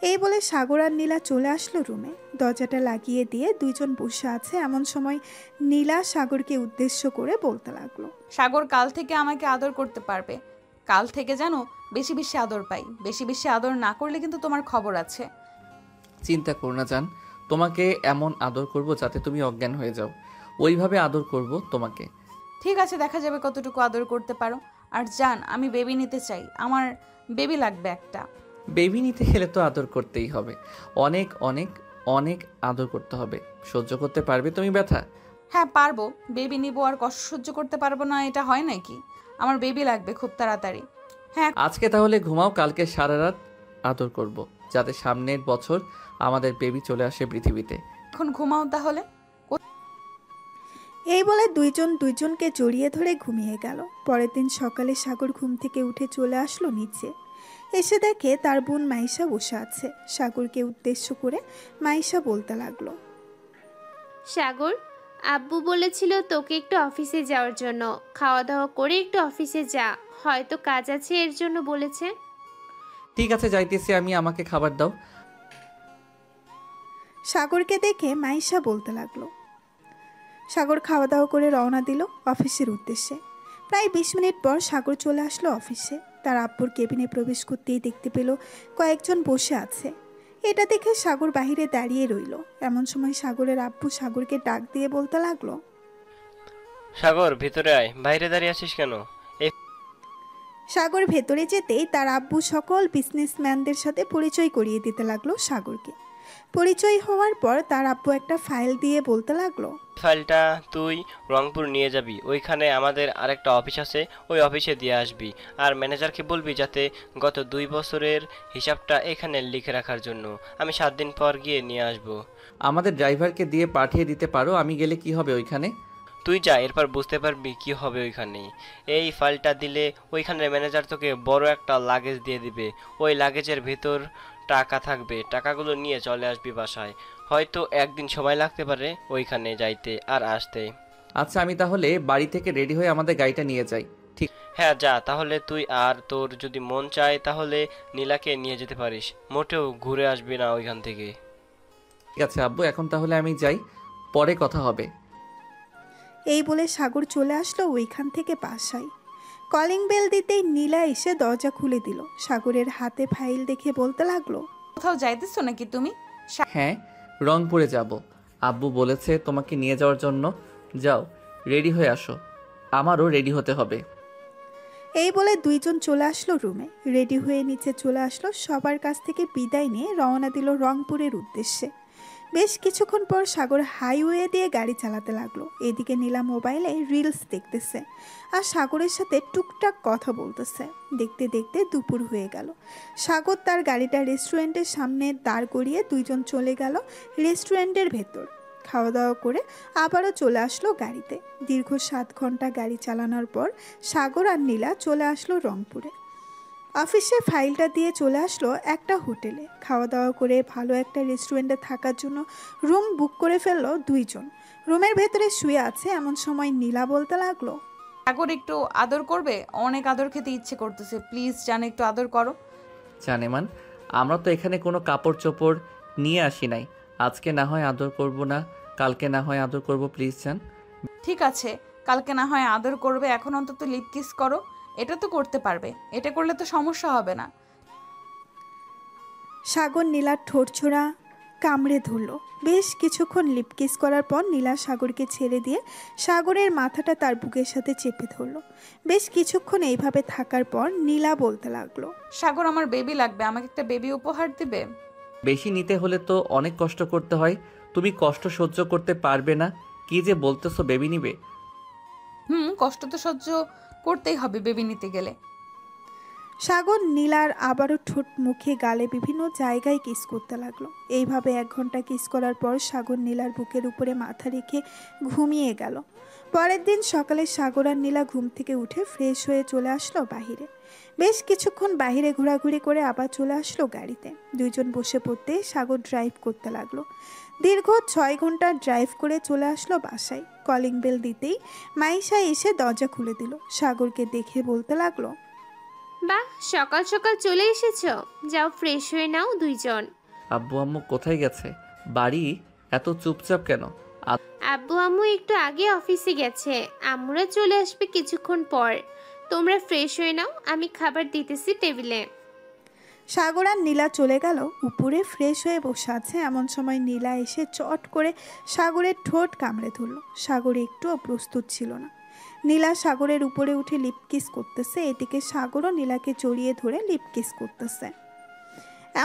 এই বলে সাগর আর নীলা চলে আসলো রুমে। দরজাটা লাগিয়ে দিয়ে দুইজন বসে আছে, এমন সময় নীলা সাগরকে উদ্দেশ্য করে বলতে লাগলো, সাগর কাল থেকে আমাকে আদর করতে পারবে। কাল থেকে যেন বেশি বেশি আদর পাই। বেশি বেশি আদর না করলে কিন্তু তোমার খবর আছে। চিন্তা করো না জান, তোমাকে এমন আদর করব যাতে তুমি অজ্ঞান হয়ে যাও, ওইভাবে আদর করব তোমাকে। ঠিক আছে, দেখা যাবে কতটুকু আদর করতে পারো। আর জান, আমি বেবি নিতে চাই, আমার বেবি লাগবে একটা। বেবি নিতে গেলে তো আদর করতেই হবে, অনেক অনেক অনেক আদর করতে হবে। সহ্য করতে পারবে তুমি ব্যথা? হ্যাঁ পারবো, বেবি নিব আর কষ্ট সহ্য করতে পারবো না, এটা হয় নাকি? আমার বেবি লাগবে খুব তাড়াতাড়ি। হ্যাঁ, আজকে তাহলে ঘুমাও, কালকে সারা রাত আদর করব, যাতে সামনের বছর আমাদের বেবি চলে আসে পৃথিবীতে। এখন ঘুমাও তাহলে। এই বলে দুইজন দুইজনকে জড়িয়ে ধরে ঘুমিয়ে গেল। পরের দিন সকালে সাগর ঘুম থেকে উঠে চলে আসলো নিচে। এসে দেখে তার বোন মাইশা বসে আছে। সাগরকে উদ্দেশ্য করে মাইশা বলতে লাগলো, সাগর, আব্বু বলেছিল তোকে একটু অফিসে যাওয়ার জন্য। খাওয়া দাওয়া করে একটু অফিসে যা, হয়তো কাজ আছে এর জন্য বলেছে। ঠিক আছে যাইতেছি আমি, আমাকে খাবার দাও। সাগরকে দেখে মাইশা বলতে লাগলো। সাগর খাওয়া দাওয়া করে রওনা দিল অফিসের উদ্দেশ্যে। প্রায় 20 মিনিট পর সাগর চলে আসলো অফিসে। তার আব্বুর কেবিনে প্রবেশ করতেই দেখতে পেল কয়েকজন বসে আছে। এটা দেখে সাগর বাহিরে দাঁড়িয়ে রইল। এমন সময় সাগরের আব্বু সাগরকে ডাক দিয়ে বলতে লাগলো, সাগর ভিতরে আয়, বাইরে দাঁড়িয়ে আছিস কেন? সাগর ভেতরে যেতেই তার আব্বু সকল বিজনেসম্যানদের সাথে পরিচয় করিয়ে দিতে লাগলো সাগরকে। পরিচয় হওয়ার পর তার আব্বু একটা ফাইল দিয়ে বলতে লাগলো, ফাইলটা তুই রংপুর নিয়ে যাবি, ওইখানে আমাদের আরেকটা অফিস আছে, ওই অফিসে দিয়ে আসবি। আর ম্যানেজারকে বলবি যাতে গত 2 বছরের হিসাবটা এখানে লিখে রাখার জন্য। আমি 7 দিন পর গিয়ে নিয়ে আসব। আমাদের ড্রাইভারকে দিয়ে পাঠিয়ে দিতে পারো, আমি গেলে কি হবে ওইখানে? তুই যা, এরপর বুঝতে পারবি কি হবে ওইখানে। এই ফাইলটা দিলে ওইখানে ম্যানেজার তোকে বড় একটা লাগেজ দিয়ে দিবে। ওই লাগেজের ভিতর টাকা থাকবে, টাকাগুলো নিয়ে চলে আসবি বাসায়। হয়তো একদিন সময় লাগতে পারে ওইখানে যাইতে আর আসতে। আচ্ছা আমি তাহলে বাড়ি থেকে রেডি হয়ে আমাদের গাড়িটা নিয়ে যাই। ঠিক? হ্যাঁ যা তাহলে তুই, আর তোর যদি মন চায় তাহলে নীলাকে নিয়ে যেতে পারিস, মোটেও ঘুরে আসবি না ওইখান থেকে। ঠিক আছে আব্বু, এখন তাহলে আমি যাই, পরে কথা হবে। এই বলে সাগর চলে আসলো ওইখান থেকে বাসায়। কলিং বেল দিতেই নীলা এসে দরজা খুলে দিল। সাগরের হাতে ফাইল দেখে বলতে লাগলো, কোথাও যাইতেছো নাকি তুমি? হ্যাঁ রংপুরে যাব, আব্বু বলেছে তোমাকে নিয়ে যাওয়ার জন্য। যাও রেডি হয়ে আসো, আমারও রেডি হতে হবে। এই বলে দুইজন চলে আসলো রুমে। রেডি হয়ে নিচে চলে আসলো। সবার কাছ থেকে বিদায় নিয়ে রওনা দিল রংপুরের উদ্দেশ্যে। বেশ কিছুক্ষণ পর সাগর হাইওয়ে দিয়ে গাড়ি চালাতে লাগলো। এদিকে নীলা মোবাইলে রিলস দেখতেছে আর সাগরের সাথে টুকটাক কথা বলতেছে। দেখতে দেখতে দুপুর হয়ে গেল। সাগর তার গাড়িটা রেস্টুরেন্টের সামনে দাঁড় করিয়ে দুইজন চলে গেল রেস্টুরেন্টের ভেতর। খাওয়া দাওয়া করে আবারও চলে আসলো গাড়িতে। দীর্ঘ 7 ঘন্টা গাড়ি চালানোর পর সাগর আর নীলা চলে আসলো রংপুরে। অফিসে ফাইলটা দিয়ে চলে আসলো একটা হোটেলে। খাওয়া দাওয়া করে ভালো একটা রেস্টুরেন্টে থাকার জন্য রুম বুক করে ফেললো দুইজন। রুমের ভেতরে শুয়ে আছে। এমন সময় নীলা বলতে লাগলো, সাগর একটু আদর করবে? অনেক আদর খেতে ইচ্ছে করতেছে, প্লিজ জান একটু আদর করো। জানেমান, আমরা তো এখানে কোনো কাপড় চোপড় নিয়ে আসি নাই। আজকে না হয় আদর করব না, কালকে না হয় আদর করব, প্লিজ জান। ঠিক আছে, কালকে না হয় আদর করবে, এখন অন্তত লিপ কিস করো। এটা তো করতে পারবে, এটা করলে তো সমস্যা হবে না। সাগর নীলার ঠোঁট ছোড়া কামড়ে ধরলো। বেশ কিছুক্ষণ লিপ কিস করার পর নীলা সাগরকে ছেড়ে দিয়ে সাগরের মাথাটা তার বুকের সাথে চেপে ধরলো। বেশ কিছুক্ষণ এইভাবে থাকার পর নীলা বলতে লাগলো, সাগর আমার বেবি লাগবে, আমাকে একটা বেবি উপহার দিবে? বেশি নিতে হলে তো অনেক কষ্ট করতে হয়, তুমি কষ্ট সহ্য করতে পারবে না। কি যে বলতেছো, বেবি নিবে? কষ্ট তো সহ্য করতেই হবে বেবি নিতে গেলে। সাগর নীলার আবারও ঠোঁট, মুখে, গালে বিভিন্ন জায়গায় কিস করতে লাগলো। এইভাবে 1 ঘন্টা কিস করার পর সাগর নীলার বুকের উপরে মাথা রেখে ঘুমিয়ে গেল। পরের দিন সকালে সাগর আর নীলা ঘুম থেকে উঠে ফ্রেশ হয়ে চলে আসলো বাহিরে। বেশ কিছুক্ষণ বাহিরে ঘোরাঘুরি করে আবার চলে আসলো গাড়িতে। দুইজন বসে পড়তে সাগর ড্রাইভ করতে লাগলো। দীর্ঘ 6 ঘন্টা ড্রাইভ করে চলে আসলো বাসায়। কলিং বেল দিতেই মাইশা এসে দরজা খুলে দিল। সাগরকে দেখে বলতে লাগলো, বাহ, সকাল সকাল চলে এসেছো, যাও ফ্রেশ হয়ে নাও দুইজন। আব্বু আম্মু কোথায় গেছে? বাড়ি এত চুপচাপ কেন? আব্বু আম্মু একটু আগে অফিসে গেছে, আম্মুরা চলে আসবে কিছুক্ষণ পর। তোমরা ফ্রেশ হয়ে নাও, আমি খাবার দিতেছি টেবিলে। সাগর আর নীলা চলে গেল উপরে। ফ্রেশ হয়ে বসে আছে। এমন সময় নীলা এসে চট করে সাগরের ঠোঁট কামড়ে ধরল। সাগর একটুও প্রস্তুত ছিল না। নীলা সাগরের উপরে উঠে লিপ কিস করতেছে। এদিকে সাগরও নীলাকে জড়িয়ে ধরে লিপ কিস করতেছে।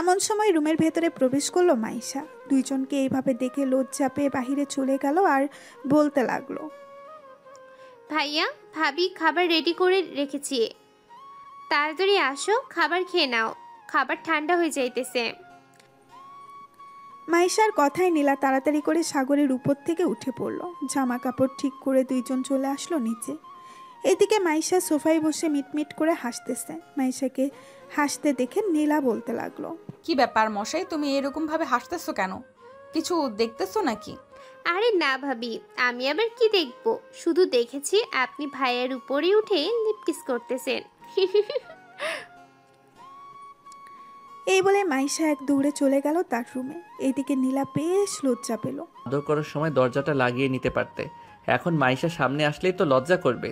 এমন সময় রুমের ভেতরে প্রবেশ করলো মাইশা। দুইজনকে এইভাবে দেখে লজ্জা পেয়ে বাহিরে চলে গেল আর বলতে লাগলো, ভাইয়া ভাবি খাবার রেডি করে রেখেছি, তাড়াতাড়ি আসো, খাবার খেয়ে নাও, খাবার ঠান্ডা হয়ে যাইতেছে। মাইশার কথায় নীলা তাড়াতাড়ি করে সাগরের উপর থেকে উঠে পড়ল। জামা কাপড় ঠিক করে দুইজন চলে আসলো নিচে। এদিকে মাইশা সোফায় বসে মিটমিট করে হাসতেছে। মাইশাকে হাসতে দেখে নীলা বলতে লাগলো, কি ব্যাপার মশাই, তুমি এরকম ভাবে হাসতেছো কেন? কিছু দেখতেছো নাকি? আরে না ভাবি, আমি আবার কি দেখব, শুধু দেখেছি আপনি ভাইয়ের উপরে উঠে লিপকিস করতেছেন। এই বলে মাইশা এক দৌড়ে চলে গেল তার রুমে। এইদিকে নীলা বেশ লজ্জা পেল। আদর করার সময় দরজাটা লাগিয়ে নিতে পারতে, এখন মাইশা সামনে আসলেই তো লজ্জা করবে।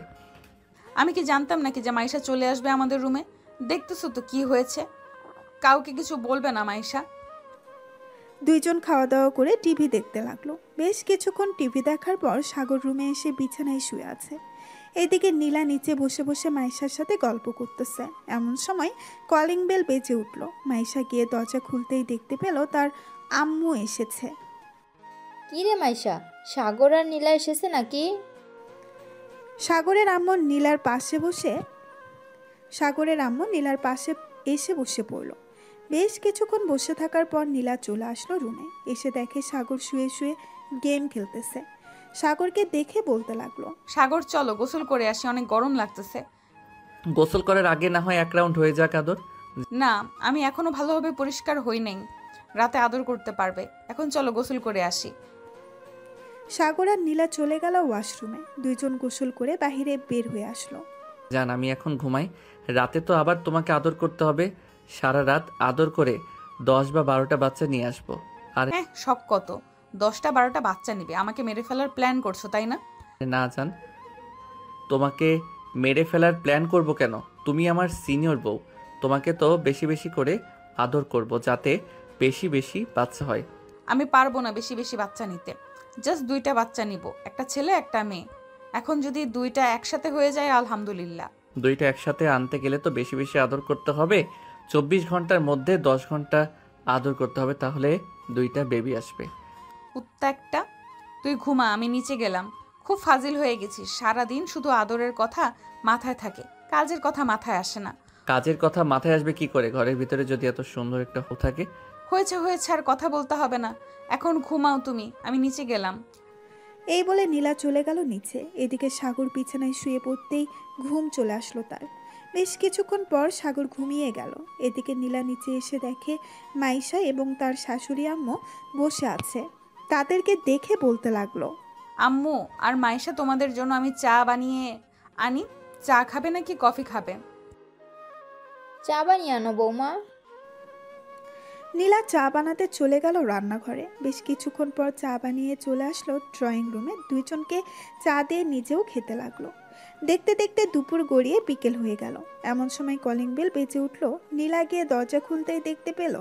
আমি কি জানতাম নাকি যে মাইশা চলে আসবে আমাদের রুমে? দেখতেছো তো কি হয়েছে। কাউকে কিছু বলবে না মাইশা। দুইজন খাওয়া দাওয়া করে টিভি দেখতে লাগলো। বেশ কিছুক্ষণ টিভি দেখার পর সাগর রুমে এসে বিছানায় শুয়ে আছে। এদিকে নীলা নিচে বসে বসে মাইশার সাথে গল্প করতেছে। এমন সময় কলিং বেল বেজে উঠল। মাইশা গিয়ে দরজা খুলতেই দেখতে পেল তার আম্মু এসেছে। কি রে মাইশা, সাগর আর নীলা এসেছে নাকি? সাগরের আম্মু নীলার পাশে এসে বসে পড়ল। বেশ কিছুক্ষণ বসে থাকার পর নীলা চলে আসলো রুমে। এসে দেখে সাগর শুয়ে শুয়ে গেম খেলতেছে। সাগরকে দেখে বলতে লাগলো, সাগর চলো গোসল করে আসি, অনেক গরম লাগতেছে। গোসল করার আগে না হয় এক রাউন্ড হয়ে যাক আদর। না, আমি এখনো ভালোভাবে পরিষ্কার হই নাই, রাতে আদর করতে পারবে। এখন চলো গোসল করে আসি। সাগর আর নীলা চলে গেল ওয়াশরুমে। দুইজন গোসল করে বাহিরে বের হয়ে আসলো। জান আমি এখন ঘুমাই, রাতে তো আবার তোমাকে আদর করতে হবে। সারা রাত আদর করে 10 বা 12টা বাচ্চা নিয়ে আসবো। আর হ্যাঁ, শখ কত, 10টা 12টা বাচ্চা নিবে। আমাকে মেরে ফেলার প্ল্যান করছো তাই না? না জান, তোমাকে মেরে ফেলার প্ল্যান করব কেন? তুমি আমার সিনিয়র বউ, তোমাকে তো বেশি বেশি করে আদর করব যাতে বেশি বেশি বাচ্চা হয়। আমি পারবো না বেশি বেশি বাচ্চা নিতে। জাস্ট 2টা বাচ্চা নিব, একটা ছেলে একটা মেয়ে। এখন যদি 2টা একসাথে হয়ে যায় আলহামদুলিল্লাহ। 2টা একসাথে আনতে গেলে তো বেশি বেশি আদর করতে হবে। 24 ঘন্টার মধ্যে 10 ঘন্টা আদর করতে হবে, তাহলে 2টা বেবি আসবে। কুত্তা একটা, তুই ঘুমা, আমি নিচে গেলাম। খুব ফাজিল হয়ে গেছিস, সারাদিন শুধু আদরের কথা মাথায় থাকে, কাজের কথা মাথায় আসে না। কাজের কথা মাথায় আসবে কি করে, ঘরের ভিতরে যদি এত সুন্দর একটা হো থাকে। হয়েছে হয়েছে, আর কথা বলতে হবে না, এখন ঘুমাও তুমি, আমি নিচে গেলাম। এই বলে নীলা চলে গেল নিচে। এদিকে সাগর বিছানায় শুয়ে পড়তেই ঘুম চলে আসলো তার। বেশ কিছুক্ষণ পর সাগর ঘুমিয়ে গেল। এদিকে নীলা নিচে এসে দেখে মাইশা এবং তার শাশুড়ি আম্মু বসে আছে। তাদেরকে দেখে বলতে লাগলো, আম্মু আর মাইশা, তোমাদের জন্য আমি চা বানিয়ে আনি। চা খাবে নাকি কফি খাবে? চা বানিয়ে আনো বৌমা। নীলা চা বানাতে চলে গেল রান্নাঘরে। বেশ কিছুক্ষণ পর চা বানিয়ে চলে আসলো ড্রয়িং রুমে। দুইজনকে চা দিয়ে নিজেও খেতে লাগলো। দেখতে দেখতে দুপুর গড়িয়ে বিকেল হয়ে গেল। এমন সময় কলিং বেল বেজে উঠল। নীলা গিয়ে দরজা খুলতেই দেখতে পেল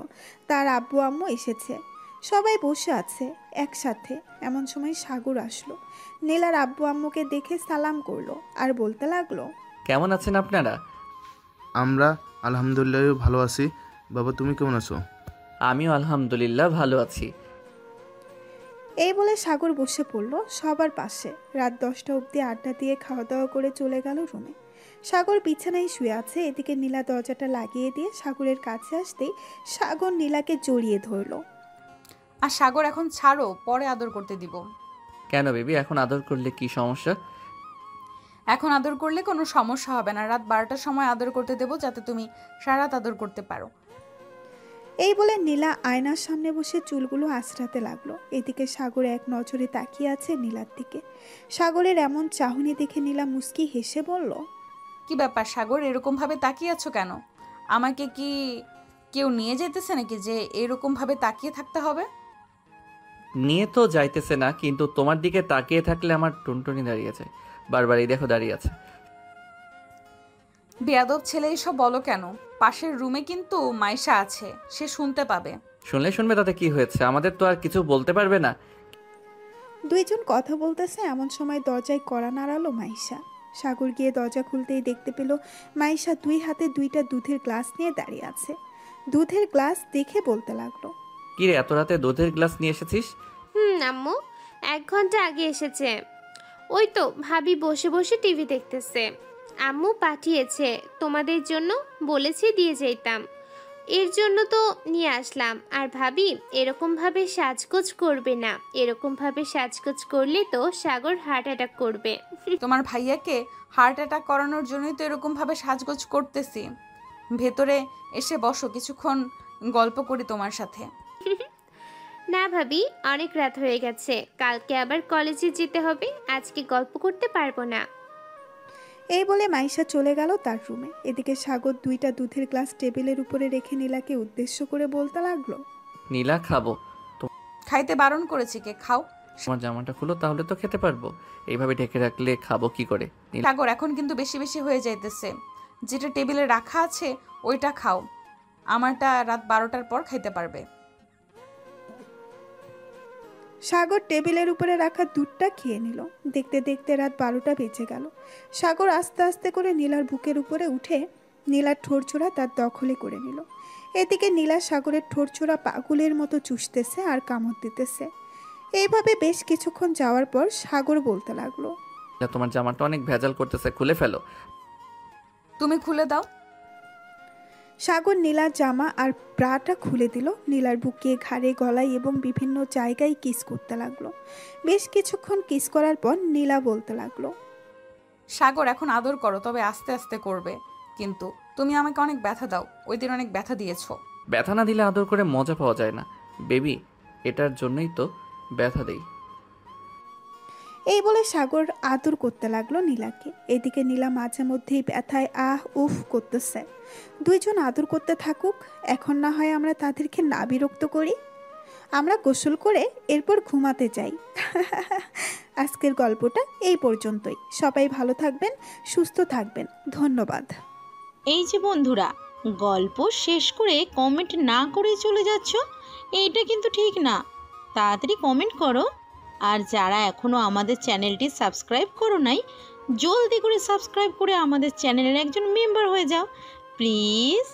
তার আব্বু আম্মু এসেছে। সবাই বসে আছে একসাথে। এমন সময় সাগর আসলো। নীলার আব্বু আম্মুকে দেখে সালাম করলো আর বলতে লাগলো, কেমন আছেন আপনারা? আমরা আলহামদুলিল্লাহ ভালো আছি। বাবা তুমি কেমন আছো? আমিও আলহামদুলিল্লাহ ভালো আছি। এই বলে সাগর বসে পড়ল সবার পাশে। রাত 10টা অবধি আড্ডা দিয়ে খাওয়া দাওয়া করে চলে গেল রুমে। সাগর বিছানায় শুয়ে আছে। এদিকে নীলা দরজাটা লাগিয়ে দিয়ে সাগরের কাছে আসতেই সাগর নীলাকে জড়িয়ে ধরলো। আর সাগর এখন ছাড়ো, পরে আদর করতে দিব। কেন বেবি, এখন আদর করলে কি সমস্যা? এখন আদর করলে কোনো সমস্যা হবে না। রাত 12টার সময় আদর করতে দেবো, যাতে তুমি সারা রাত আদর করতে পারো। এই বলে নীলা আয়নার সামনে বসে চুলগুলো আঁচড়াতে লাগলো। এদিকে সাগর এক নজরে তাকিয়ে আছে নীলার দিকে। সাগরের এমন চাহনি দেখে নীলা মুস্কি হেসে বলল, কি ব্যাপার সাগর, এরকম ভাবে তাকিয়ে আছো কেন? আমাকে কি কেউ নিয়ে যেতেছে নাকি যে এরকম ভাবে তাকিয়ে থাকতে হবে? নিয়ে তো যাইতেছে না, কিন্তু তোমার দিকে তাকিয়ে থাকলে আমার টুনটুনি দাঁড়িয়ে যায়। বারবার এই দেখো দাঁড়িয়ে আছে। বেয়াদব ছেলে, এসব বলো কেন? পাশের রুমে কিন্তু মাইশা আছে, সে শুনতে পাবে। শুনলে শুনবে, তাতে কি হয়েছে? আমাদের তো আর কিছু বলতে পারবে না। দুইজন কথা বলতেছে। এমন সময় দরজায় কড়া নাড়ালো মাইশা। সাগর গিয়ে দরজা খুলতেই দেখতে পেল মাইশা 2 হাতে 2টা দুধের গ্লাস নিয়ে দাঁড়িয়ে আছে। দুধের গ্লাস দেখে বলতে লাগলো, কি রে, এত রাতে দুধের গ্লাস নিয়ে এসেছিস? আম্মু 1 ঘন্টা আগে এসেছে। ওই তো ভাবি বসে বসে টিভি দেখতেছে। আম্মু পাঠিয়েছে তোমাদের জন্য, বলেছি দিয়ে যেতাম। এর জন্য তো নিয়ে আসলাম। আর ভাবি এরকমভাবে সাজগোজ করবে না, এরকমভাবে সাজগোজ করলে তো সাগর হার্ট অ্যাটাক করবে। তোমার ভাইয়াকে হার্ট অ্যাটাক করানোর জন্যই তো এরকমভাবে সাজগোজ করতেছি। ভেতরে এসে বসো, কিছুক্ষণ গল্প করি তোমার সাথে। না ভাবি, অনেক রাত হয়ে গেছে, কালকে আবার কলেজে যেতে হবে, আজকে গল্প করতে পারবো না। এই বলে মাইশা চলে গেল তার রুমে। এদিকে সাগর 2টা দুধের গ্লাস টেবিলের উপরে রেখে নীলাকে উদ্দেশ্য করে বলতে লাগলো, নীলা খাবো। খাইতে বারণ করেছি কে? খাও। তোমার জামাটা খুলো, তাহলে তো খেতে পারবো। এইভাবে ঢেকে রাখলে খাবো কি করে? সাগর এখন কিন্তু বেশি বেশি হয়ে যাইতেছে, যেটা টেবিলে রাখা আছে ওইটা খাও, আমারটা রাত 12টার পর খাইতে পারবে। সাগর টেবিলের উপরে রাখা দুধটা খেয়ে নিল। দেখতে দেখতে রাত 12টা বেজে গেল। সাগর আস্তে আস্তে করে নীলার বুকের উপরে উঠে নীলার ঠোঁটছোড়া তার দখলে করে নিল। এদিকে নীলা সাগরের ঠোঁটছোড়া পাগলের মতো চুষতেছে আর কামড় দিতেছে। এইভাবে বেশ কিছুক্ষণ যাওয়ার পর সাগর বলতে লাগলো, তোমার জামাটা অনেক ভেজাল করতেছে, খুলে ফেলো। তুমি খুলে দাও। সাগর নীলার জামা আর ব্রাটা খুলে দিল। নীলার বুকে, ঘাড়ে, গলায় এবং বিভিন্ন জায়গায় কিস করতে লাগলো। বেশ কিছুক্ষণ কিস করার পর নীলা বলতে লাগলো, সাগর এখন আদর করো, তবে আস্তে আস্তে করবে, কিন্তু তুমি আমাকে অনেক ব্যথা দাও, ওই দিন অনেক ব্যথা দিয়েছো। ব্যথা না দিলে আদর করে মজা পাওয়া যায় না বেবি, এটার জন্যই তো ব্যথা দেই। এই বলে সাগর আদর করতে লাগলো নীলাকে। এদিকে নীলা মাঝে মধ্যেই ব্যথায় আহ উফ করতেছে। দুইজন আদর করতে থাকুক, এখন না হয় আমরা তাদেরকে না বিরক্ত করি। আমরা গোসল করে এরপর ঘুমাতে যাই। আজকের গল্পটা এই পর্যন্তই। সবাই ভালো থাকবেন, সুস্থ থাকবেন। ধন্যবাদ। এই যে বন্ধুরা, গল্প শেষ করে কমেন্ট না করে চলে যাচ্ছ, এইটা কিন্তু ঠিক না। তাড়াতাড়ি কমেন্ট করো। আর যারা এখনও আমাদের চ্যানেলটি সাবস্ক্রাইব করো নাই, জলদি করে সাবস্ক্রাইব করে আমাদের চ্যানেলের একজন মেম্বার হয়ে যাও প্লিজ।